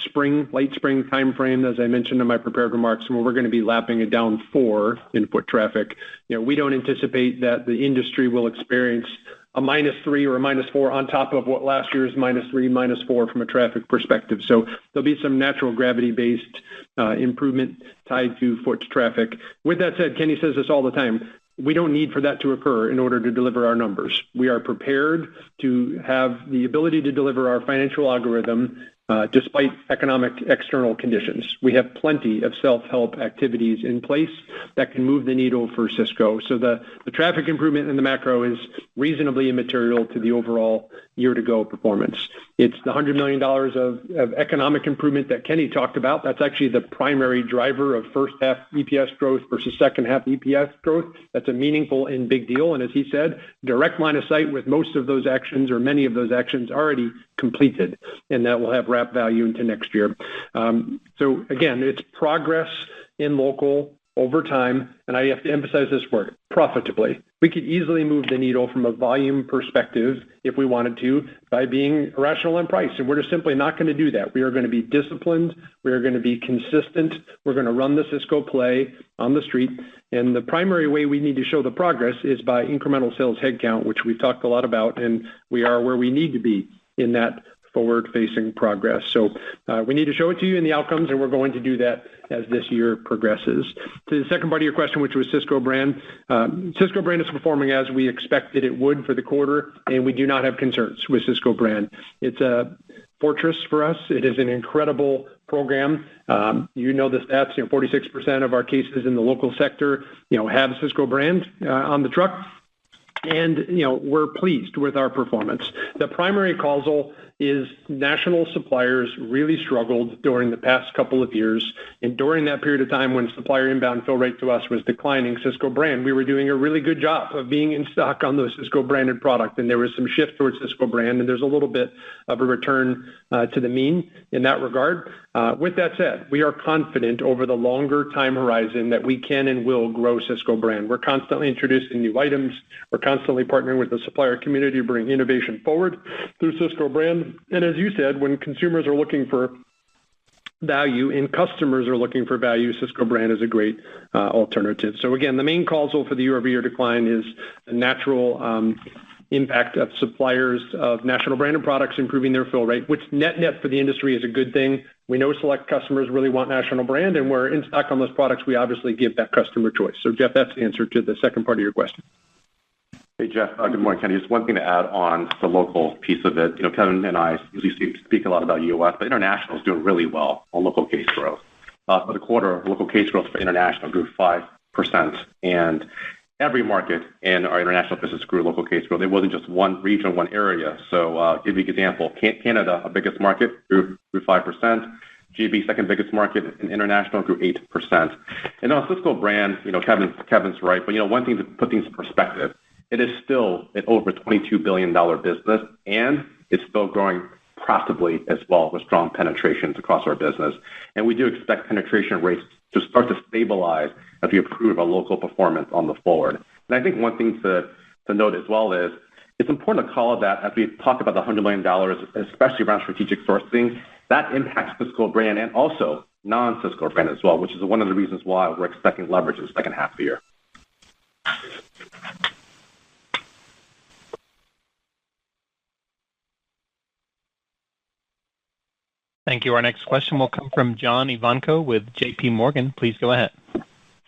S3: late spring timeframe, as I mentioned in my prepared remarks, when we're going to be lapping it down 4 in foot traffic. We don't anticipate that the industry will experience a -3 or a -4 on top of what last year's -3, -4 from a traffic perspective. So there'll be some natural gravity-based improvement tied to foot traffic. With that said, Kenny says this all the time. We don't need for that to occur in order to deliver our numbers. We are prepared to have the ability to deliver our financial algorithm despite economic external conditions. We have plenty of self-help activities in place that can move the needle for Sysco. So the traffic improvement in the macro is reasonably immaterial to the overall year-to-go performance. It's the $100 million of economic improvement that Kenny talked about. That's actually the primary driver of first half EPS growth versus second half EPS growth. That's a meaningful and big deal. And as he said, direct line of sight with most of those actions or many of those actions already completed, and that will have wrap value into next year. So again, it's progress in local over time, and I have to emphasize this word, profitably. We could easily move the needle from a volume perspective if we wanted to by being rational on price, and we're just simply not going to do that. We are going to be disciplined. We are going to be consistent. We're going to run the Sysco play on the street, and the primary way we need to show the progress is by incremental sales headcount, which we've talked a lot about, and we are where we need to be in that forward-facing progress. So we need to show it to you in the outcomes, and we're going to do that as this year progresses. To the second part of your question, which was Sysco brand. Sysco brand is performing as we expected it would for the quarter, and we do not have concerns with Sysco brand. It's a fortress for us. It is an incredible program. You know the stats, 46% of our cases in the local sector, have Sysco brand on the truck. And, we're pleased with our performance. The primary causal is national suppliers really struggled during the past couple of years. And during that period of time when supplier inbound fill rate to us was declining, Sysco brand, we were doing a really good job of being in stock on those Sysco branded product. And there was some shift towards Sysco brand, and there's a little bit of a return to the mean in that regard. With that said, we are confident over the longer time horizon that we can and will grow Sysco brand. We're constantly introducing new items. We're constantly partnering with the supplier community to bring innovation forward through Sysco brand. And as you said, when consumers are looking for value and customers are looking for value, Sysco brand is a great alternative. So again, the main causal for the year-over-year decline is the natural impact of suppliers of national branded products improving their fill rate, which net for the industry is a good thing. We know select customers really want national brand, and we're in stock on those products. We obviously give that customer choice. So Jeff, that's the answer to the second part of your question.
S4: Hey, Jeff. Good morning, Kenny. Just one thing to add on the local piece of it. Kevin and I usually speak a lot about U.S., but international is doing really well on local case growth. For the quarter, local case growth for international grew 5%, and every market in our international business grew local case growth. It wasn't just one region, one area. So give you an example. Canada, our biggest market, grew 5%. GB, second biggest market in international, grew 8%. And on Sysco brand, Kevin's right, but one thing to put things in perspective, it is still an over $22 billion business, and it's still growing profitably as well with strong penetrations across our business. And we do expect penetration rates to start to stabilize as we improve our local performance on the forward. And I think one thing to note as well is it's important to call it that as we talk about the $100 million, especially around strategic sourcing, that impacts Sysco brand and also non-Sysco brand as well, which is one of the reasons why we're expecting leverage in the second half of the year.
S1: Thank you. Our next question will come from John Ivanko with J.P. Morgan. Please go ahead.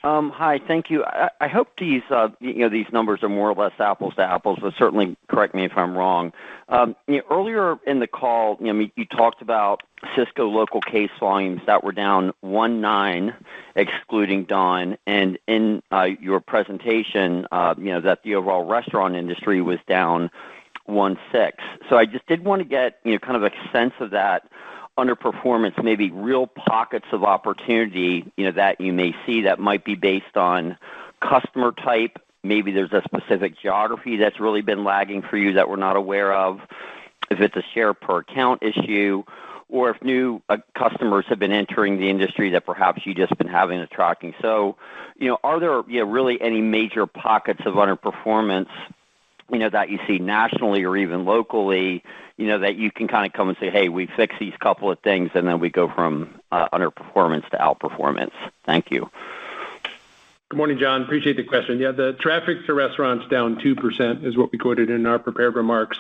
S9: Hi, thank you. I hope these these numbers are more or less apples to apples, but certainly correct me if I'm wrong. Earlier in the call, you talked about Sysco local case volumes that were down 1.9, excluding Dawn, and in your presentation, that the overall restaurant industry was down 1.6. So I just did want to get kind of a sense of that underperformance, maybe real pockets of opportunity, that you may see that might be based on customer type. Maybe there's a specific geography that's really been lagging for you that we're not aware of, if it's a share per account issue, or if new customers have been entering the industry that perhaps you just been having a tracking. So, are there really any major pockets of underperformance, that you see nationally or even locally, that you can kind of come and say, hey, we fix these couple of things, and then we go from underperformance to outperformance? Thank you.
S3: Good morning, John. Appreciate the question. Yeah, the traffic to restaurants down 2% is what we quoted in our prepared remarks,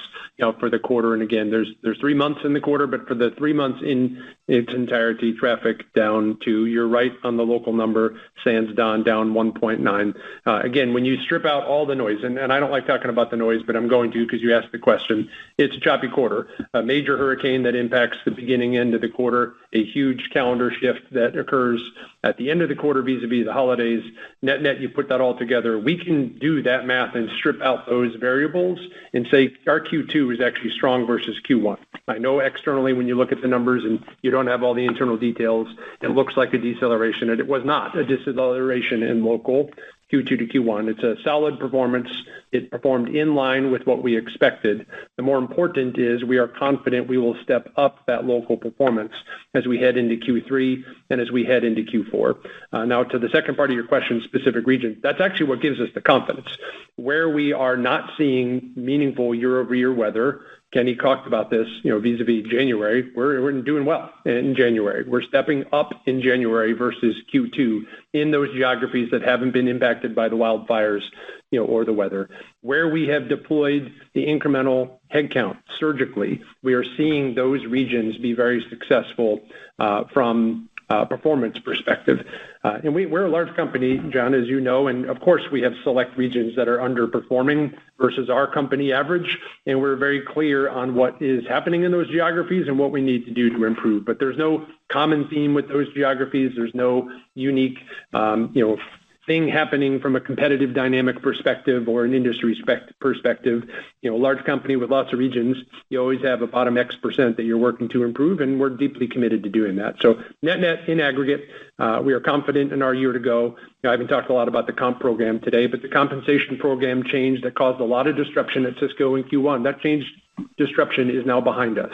S3: for the quarter. And again, there's 3 months in the quarter, but for the 3 months in its entirety, traffic down 2. You're right on the local number, sans down 1.9. Again, when you strip out all the noise, and I don't like talking about the noise, but I'm going to because you asked the question. It's a choppy quarter. A major hurricane that impacts the beginning end of the quarter, a huge calendar shift that occurs at the end of the quarter vis-a-vis the holidays. Net, you put that all together, we can do that math and strip out those variables and say our Q2 is actually strong versus Q1. I know externally when you look at the numbers and you don't have all the internal details, it looks like a deceleration, and it was not a deceleration in local Q2 to Q1. It's a solid performance. It performed in line with what we expected. The more important is we are confident we will step up that local performance as we head into Q3 and as we head into Q4. Now, to the second part of your question, specific region, that's actually what gives us the confidence. Where we are not seeing meaningful year-over-year weather, Kenny talked about this, vis-a-vis January. We're doing well in January. We're stepping up in January versus Q2 in those geographies that haven't been impacted by the wildfires, or the weather. Where we have deployed the incremental headcount surgically, we are seeing those regions be very successful from performance perspective. And we're a large company, John, as you know, and of course we have select regions that are underperforming versus our company average, and we're very clear on what is happening in those geographies and what we need to do to improve. But there's no common theme with those geographies. There's no unique, thing happening from a competitive dynamic perspective or an industry perspective. A large company with lots of regions, you always have a bottom X% that you're working to improve, and we're deeply committed to doing that. So net in aggregate, we are confident in our year to go. I haven't talked a lot about the comp program today, but the compensation program change that caused a lot of disruption at Sysco in Q1, that change disruption is now behind us.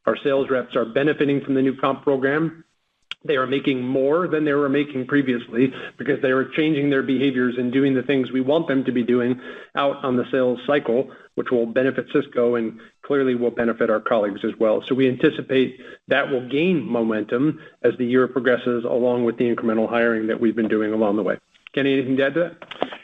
S3: Our sales reps are benefiting from the new comp program. They are making more than they were making previously because they are changing their behaviors and doing the things we want them to be doing out on the sales cycle, which will benefit Sysco and clearly will benefit our colleagues as well. So we anticipate that will gain momentum as the year progresses, along with the incremental hiring that we've been doing along the way. Kenny, anything to add to that?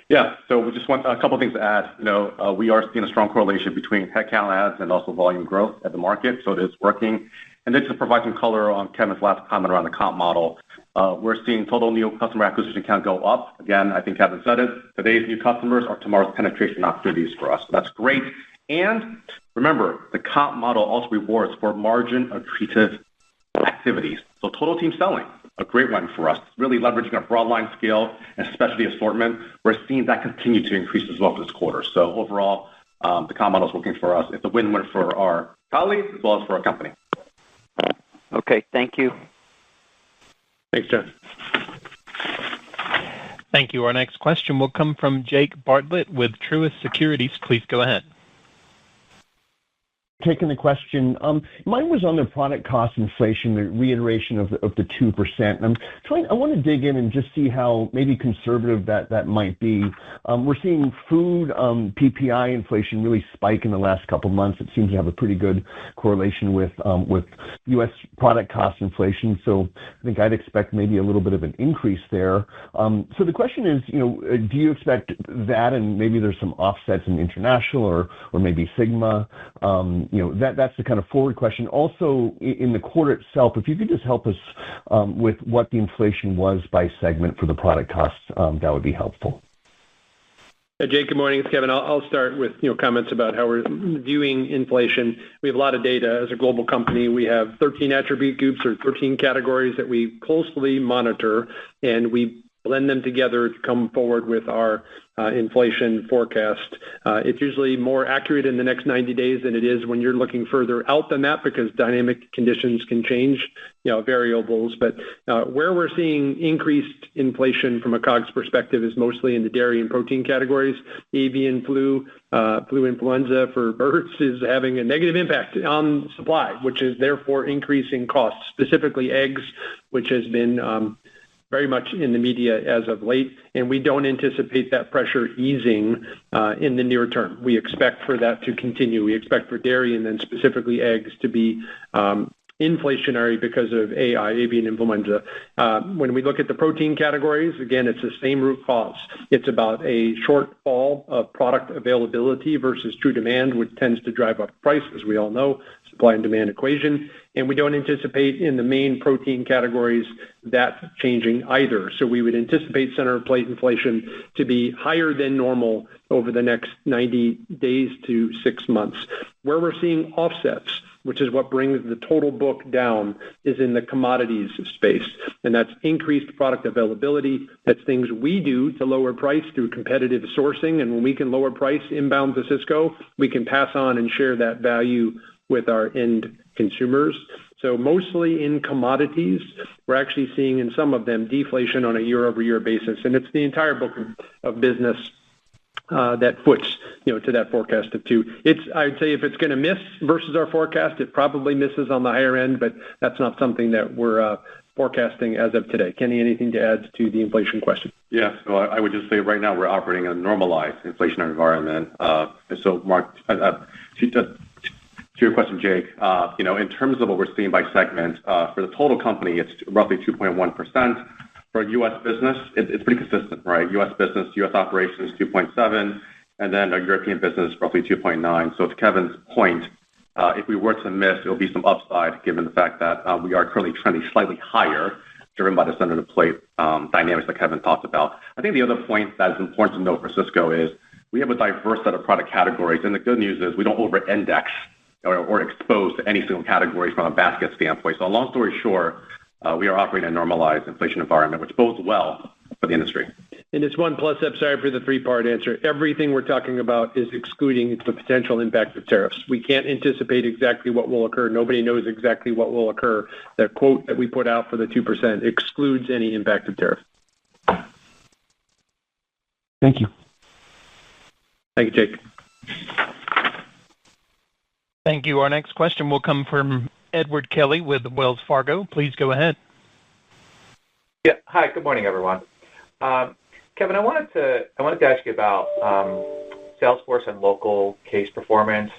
S4: Yeah. So we just want a couple of things to add. We are seeing a strong correlation between headcount adds and also volume growth at the market, so it is working. And then just to provide some color on Kevin's last comment around the comp model, we're seeing total new customer acquisition count go up. Again, I think Kevin said it. Today's new customers are tomorrow's penetration opportunities for us. So that's great. And remember, the comp model also rewards for margin accretive activities. So total team selling, a great one for us. Really leveraging our broad line scale and specialty assortment. We're seeing that continue to increase as well for this quarter. So overall, the comp model is working for us. It's a win-win for our colleagues as well as for our company.
S9: Okay, thank you.
S3: Thanks, John.
S1: Thank you. Our next question will come from Jake Bartlett with Truist Securities. Please go ahead.
S10: Taking the question. Mine was on the product cost inflation, the reiteration of the 2%. I want to dig in and just see how maybe conservative that might be. We're seeing food PPI inflation really spike in the last couple of months. It seems to have a pretty good correlation with U.S. product cost inflation. So I think I'd expect maybe a little bit of an increase there. So the question is, do you expect that, and maybe there's some offsets in international or maybe Sigma? That's the kind of forward question. Also, in the quarter itself, if you could just help us with what the inflation was by segment for the product costs, that would be helpful.
S3: Jake, good morning. It's Kevin. I'll start with comments about how we're viewing inflation. We have a lot of data as a global company. We have 13 attribute groups or 13 categories that we closely monitor, and we blend them together to come forward with our inflation forecast. It's usually more accurate in the next 90 days than it is when you're looking further out than that, because dynamic conditions can change, variables. But where we're seeing increased inflation from a COGS perspective is mostly in the dairy and protein categories. Avian flu, influenza for birds is having a negative impact on supply, which is therefore increasing costs, specifically eggs, which has been very much in the media as of late, and we don't anticipate that pressure easing in the near term. We expect for that to continue. We expect for dairy and then specifically eggs to be inflationary because of avian influenza. When we look at the protein categories, again, it's the same root cause. It's about a shortfall of product availability versus true demand, which tends to drive up price, as we all know, supply and demand equation. And we don't anticipate in the main protein categories that changing either. So we would anticipate center of plate inflation to be higher than normal over the next 90 days to 6 months. Where we're seeing offsets, which is what brings the total book down, is in the commodities space. And that's increased product availability. That's things we do to lower price through competitive sourcing. And when we can lower price inbound to Sysco, we can pass on and share that value with our end consumers. So mostly in commodities, we're actually seeing in some of them deflation on a year-over-year basis. And it's the entire book of business that foots, to that forecast of 2. I'd say if it's going to miss versus our forecast, it probably misses on the higher end, but that's not something that we're forecasting as of today. Kenny, anything to add to the inflation question?
S4: Yeah, so I would just say right now we're operating in a normalized inflationary environment. So, Mark, to your question, Jake, in terms of what we're seeing by segment, for the total company, it's roughly 2.1%. For U.S. business, it's pretty consistent, right? U.S. business, U.S. operations, 2.7%, and then our European business, roughly 2.9%. So to Kevin's point, if we were to miss, it'll be some upside given the fact that we are currently trending slightly higher, driven by the center of the plate dynamics that Kevin talked about. I think the other point that is important to note for Sysco is we have a diverse set of product categories, and the good news is we don't over-index or expose to any single category from a basket standpoint. So long story short, we are operating in a normalized inflation environment, which bodes well for the industry.
S3: And it's one plus up, sorry for the 3-part answer. Everything we're talking about is excluding the potential impact of tariffs. We can't anticipate exactly what will occur. Nobody knows exactly what will occur. The quote that we put out for the 2% excludes any impact of tariff.
S10: Thank you.
S3: Thank you, Jake.
S1: Thank you. Our next question will come from Edward Kelly with Wells Fargo. Please go ahead.
S11: Yeah. Hi. Good morning, everyone. Kevin, I wanted to ask you about Salesforce and local case performance.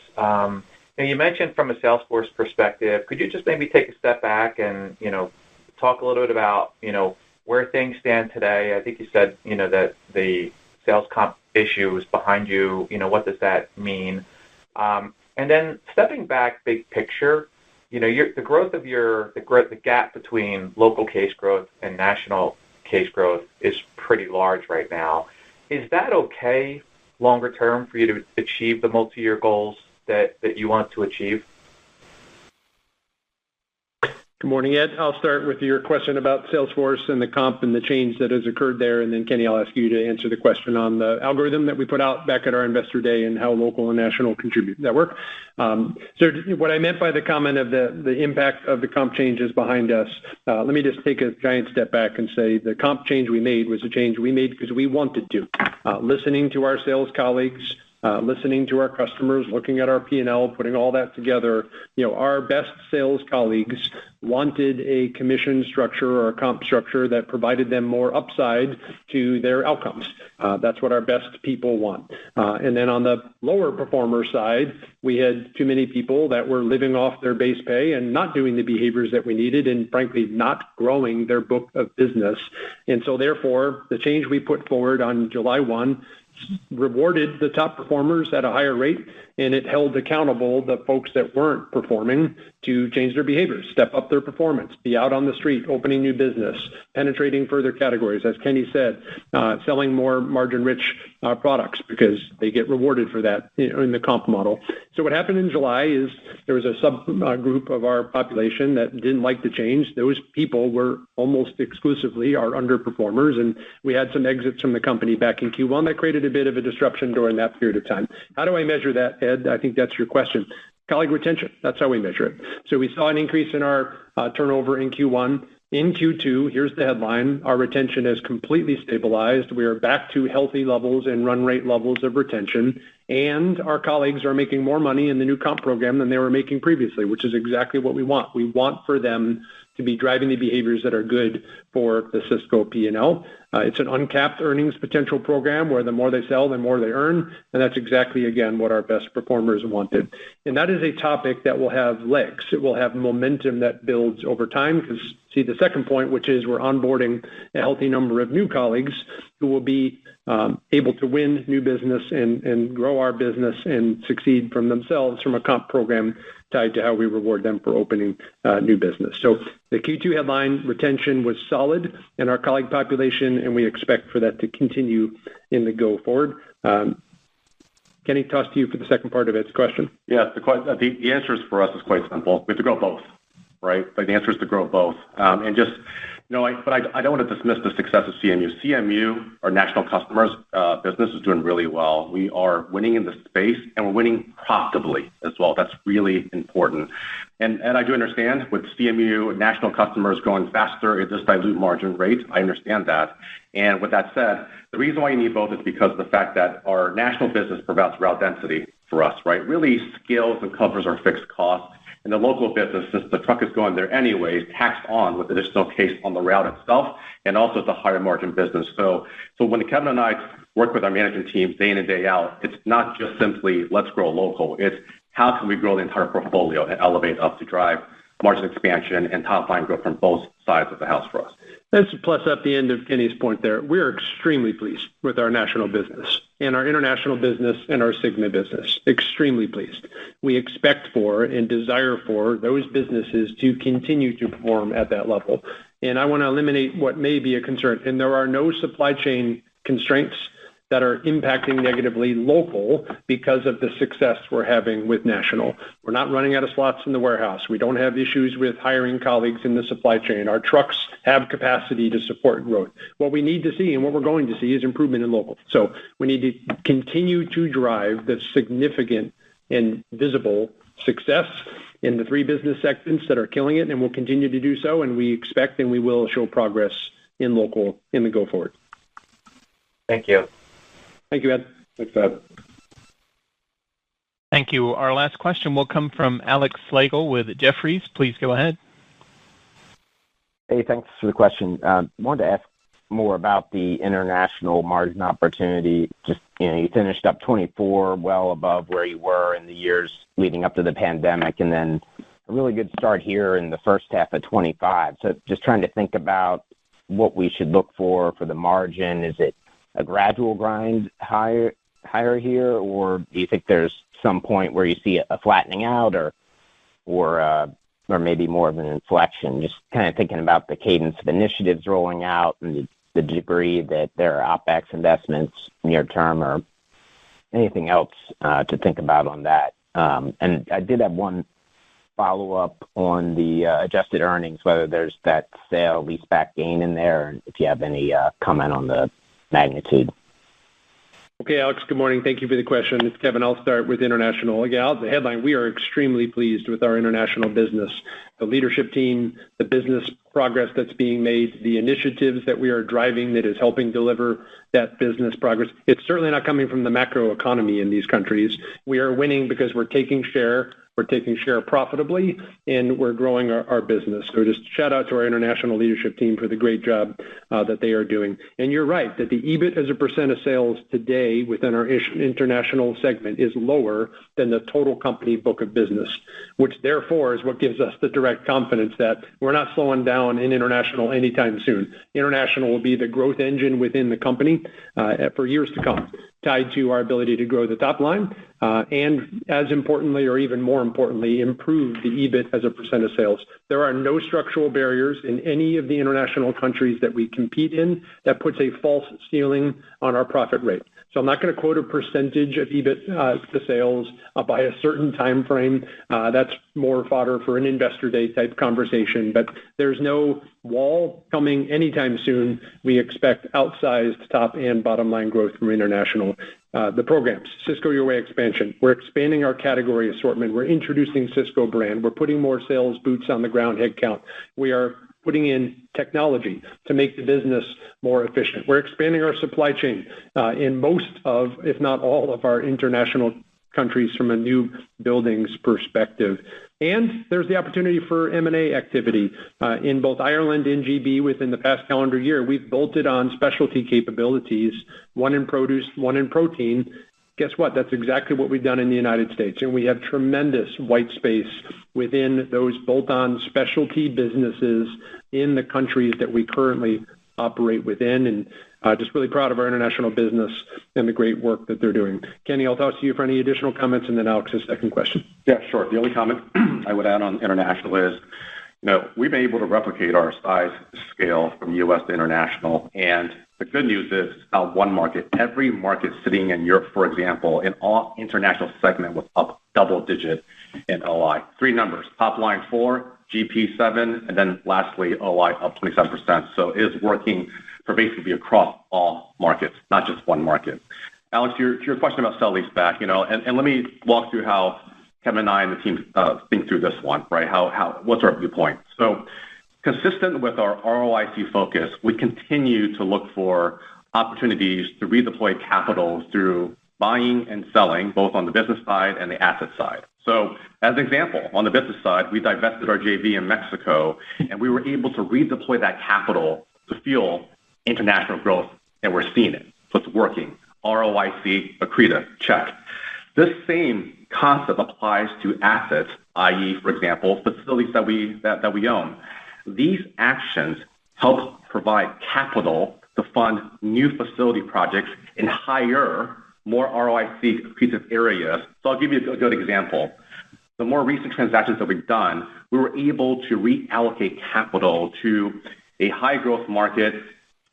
S11: you mentioned from a sales force perspective, could you just maybe take a step back and, talk a little bit about, where things stand today? I think you said, that the sales comp issue is behind you. What does that mean? And then stepping back, big picture, the gap between local case growth and national case growth is pretty large right now. Is that okay longer term for you to achieve the multi-year goals that you want to achieve?
S3: Good morning, Ed. I'll start with your question about Salesforce and the comp and the change that has occurred there, and then Kenny, I'll ask you to answer the question on the algorithm that we put out back at our Investor Day and how local and national contribute. Does that work? So what I meant by the comment of the impact of the comp change is behind us, let me just take a giant step back and say the comp change we made was a change we made because we wanted to. Listening to our sales colleagues, listening to our customers, looking at our P&L, putting all that together, our best sales colleagues wanted a commission structure or a comp structure that provided them more upside to their outcomes. That's what our best people want. And then on the lower performer side, we had too many people that were living off their base pay and not doing the behaviors that we needed and frankly not growing their book of business. And so therefore, the change we put forward on July 1 rewarded the top performers at a higher rate, and it held accountable the folks that weren't performing to change their behaviors, step up their performance, be out on the street, opening new business, penetrating further categories, as Kenny said, selling more margin-rich products because they get rewarded for that in the comp model. So what happened in July is there was a subgroup of our population that didn't like the change. Those people were almost exclusively our underperformers, and we had some exits from the company back in Q1 that created a bit of a disruption during that period of time. How do I measure that, Ed? I think that's your question. Colleague retention, that's how we measure it. So we saw an increase in our turnover in Q1. In Q2, here's the headline, our retention is completely stabilized. We are back to healthy levels and run rate levels of retention, and our colleagues are making more money in the new comp program than they were making previously, which is exactly what we want. We want for them to be driving the behaviors that are good for the Sysco P&L. It's an uncapped earnings potential program where the more they sell, the more they earn, and that's exactly, again, what our best performers wanted. And that is a topic that will have legs. It will have momentum that builds over time because, see, the second point, which is we're onboarding a healthy number of new colleagues who will be able to win new business and grow our business and succeed from themselves from a comp program tied to how we reward them for opening new business. So the Q2 headline, retention was solid in our colleague population, and we expect for that to continue in the go forward. Kenny, toss to you for the second part of Ed's question.
S4: Yes, the answer for us is quite simple. We have to grow both, right? Like the answer is to grow both. And just, but I don't want to dismiss the success of CMU. CMU, our national customers business, is doing really well. We are winning in the space, and we're winning profitably as well. That's really important. And I do understand with CMU national customers growing faster, it does dilute margin rate. I understand that. And with that said, the reason why you need both is because of the fact that our national business provides route density for us, right? Really scales and covers our fixed costs. In the local business, since the truck is going there anyways, taxed on with additional case on the route itself, and also it's a higher margin business. So when Kevin and I work with our management teams day in and day out, it's not just simply let's grow local. It's how can we grow the entire portfolio and elevate up to drive margin expansion and top line growth from both sides of the house for us.
S3: Let's plus up the end of Kenny's point there. We're extremely pleased with our national business and our international business and our Sigma business. Extremely pleased. We expect for and desire for those businesses to continue to perform at that level. And I want to eliminate what may be a concern. And there are no supply chain constraints that are impacting negatively local because of the success we're having with national. We're not running out of slots in the warehouse. We don't have issues with hiring colleagues in the supply chain. Our trucks have capacity to support growth. What we need to see and what we're going to see is improvement in local. So we need to continue to drive the significant and visible success in the three business segments that are killing it, and we'll continue to do so, and we expect and we will show progress in local in the go forward.
S11: Thank you.
S3: Thank you, Ed.
S4: Thanks, Ed.
S1: Thank you. Our last question will come from Alex Slagle with Jefferies. Please go ahead.
S12: Hey, thanks for the question. Wanted to ask more about the international margin opportunity. Just, you finished up 24 well above where you were in the years leading up to the pandemic, and then a really good start here in the first half of 25. So just trying to think about what we should look for the margin. Is it a gradual grind higher here, or do you think there's some point where you see a flattening out or maybe more of an inflection? Just kind of thinking about the cadence of initiatives rolling out and the degree that there are OpEx investments near term or anything else to think about on that. And I did have one follow-up on the adjusted earnings, whether there's that sale leaseback gain in there, and if you have any comment on the magnitude.
S3: Okay, Alex, good morning. Thank you for the question. It's Kevin. I'll start with international. Again, the headline, we are extremely pleased with our international business. The leadership team, the business progress that's being made, the initiatives that we are driving that is helping deliver that business progress. It's certainly not coming from the macro economy in these countries. We are winning because we're taking share profitably, and we're growing our business. So just shout out to our international leadership team for the great job that they are doing. And you're right, that the EBIT as a percent of sales today within our international segment is lower than the total company book of business, which therefore is what gives us the direct confidence that we're not slowing down in international anytime soon. International will be the growth engine within the company for years to come, tied to our ability to grow the top line, and as importantly, or even more importantly, improve the EBIT as a percent of sales. There are no structural barriers in any of the international countries that we compete in that puts a false ceiling on our profit rate. So I'm not going to quote a percentage of EBIT to sales by a certain time frame. That's more fodder for an investor day type conversation, but there's no wall coming anytime soon. We expect outsized top and bottom line growth from international. The programs, Sysco Your Way expansion. We're expanding our category assortment. We're introducing Sysco brand. We're putting more sales boots on the ground headcount. We are putting in technology to make the business more efficient. We're expanding our supply chain in most of, if not all of our international countries from a new buildings perspective. And there's the opportunity for M&A activity in both Ireland and GB within the past calendar year. We've bolted on specialty capabilities, one in produce, one in protein. Guess what? That's exactly what we've done in the United States. And we have tremendous white space within those bolt-on specialty businesses in the countries that we currently operate within. And just really proud of our international business and the great work that they're doing. Kenny, I'll toss to you for any additional comments, and then Alex's second question.
S4: Yeah, sure. The only comment I would add on international is, we've been able to replicate our size scale from U.S. to international. And the good news is it's not one market. Every market sitting in Europe, for example, in all international segment was up double digit in OI. Three numbers, top line 4, GP 7, and then lastly, OI up 27%. So it is working for basically across all markets, not just one market. Alex, to your question about sell leaseback, and let me walk through how Kevin and I and the team think through this one, right? What's our viewpoint? So consistent with our ROIC focus, we continue to look for opportunities to redeploy capital through buying and selling, both on the business side and the asset side. So as an example, on the business side, we divested our JV in Mexico, and we were able to redeploy that capital to fuel international growth, and we're seeing it. So it's working. ROIC, accretive, check. This same concept applies to assets, i.e., for example, facilities that we own. These actions help provide capital to fund new facility projects in higher, more ROIC accretive areas. So I'll give you a good example. The more recent transactions that we've done, we were able to reallocate capital to a high growth market,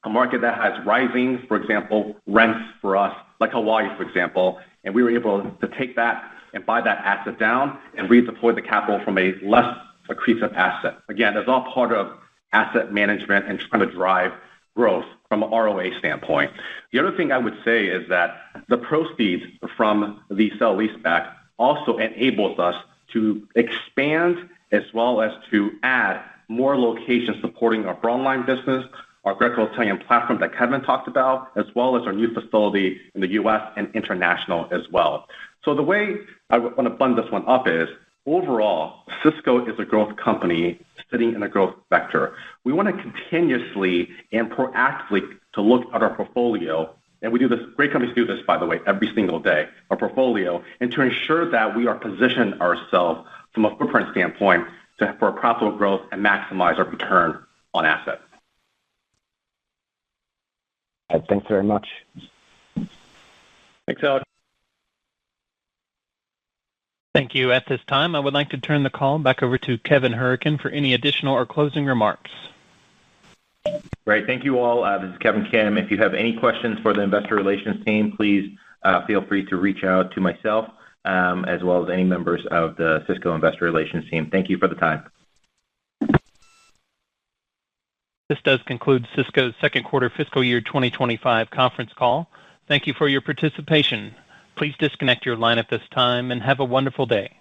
S4: a market that has rising, for example, rents for us, like Hawaii, for example, and we were able to take that and buy that asset down and redeploy the capital from a less accretive asset. Again, that's all part of asset management and trying to drive growth from an ROA standpoint. The other thing I would say is that the proceeds from the sell leaseback also enables us to expand as well as to add more locations supporting our broadline business, our Greco-Italian platform that Kevin talked about, as well as our new facility in the U.S. and international as well. So the way I want to bund this one up is Overall, Sysco is a growth company sitting in a growth vector. We want to continuously and proactively to look at our portfolio, and we do this, great companies do this, by the way, every single day, our portfolio, and to ensure that we are positioning ourselves from a footprint standpoint for profitable growth and maximize our return on assets.
S12: Thanks very much.
S2: Thanks, Alex.
S1: Thank you. At this time, I would like to turn the call back over to Kevin Hourican for any additional or closing remarks.
S2: Great. Thank you all. This is Kevin Kim. If you have any questions for the investor relations team, please feel free to reach out to myself as well as any members of the Sysco investor relations team. Thank you for the time.
S1: This does conclude Sysco's second quarter fiscal year 2025 conference call. Thank you for your participation. Please disconnect your line at this time and have a wonderful day.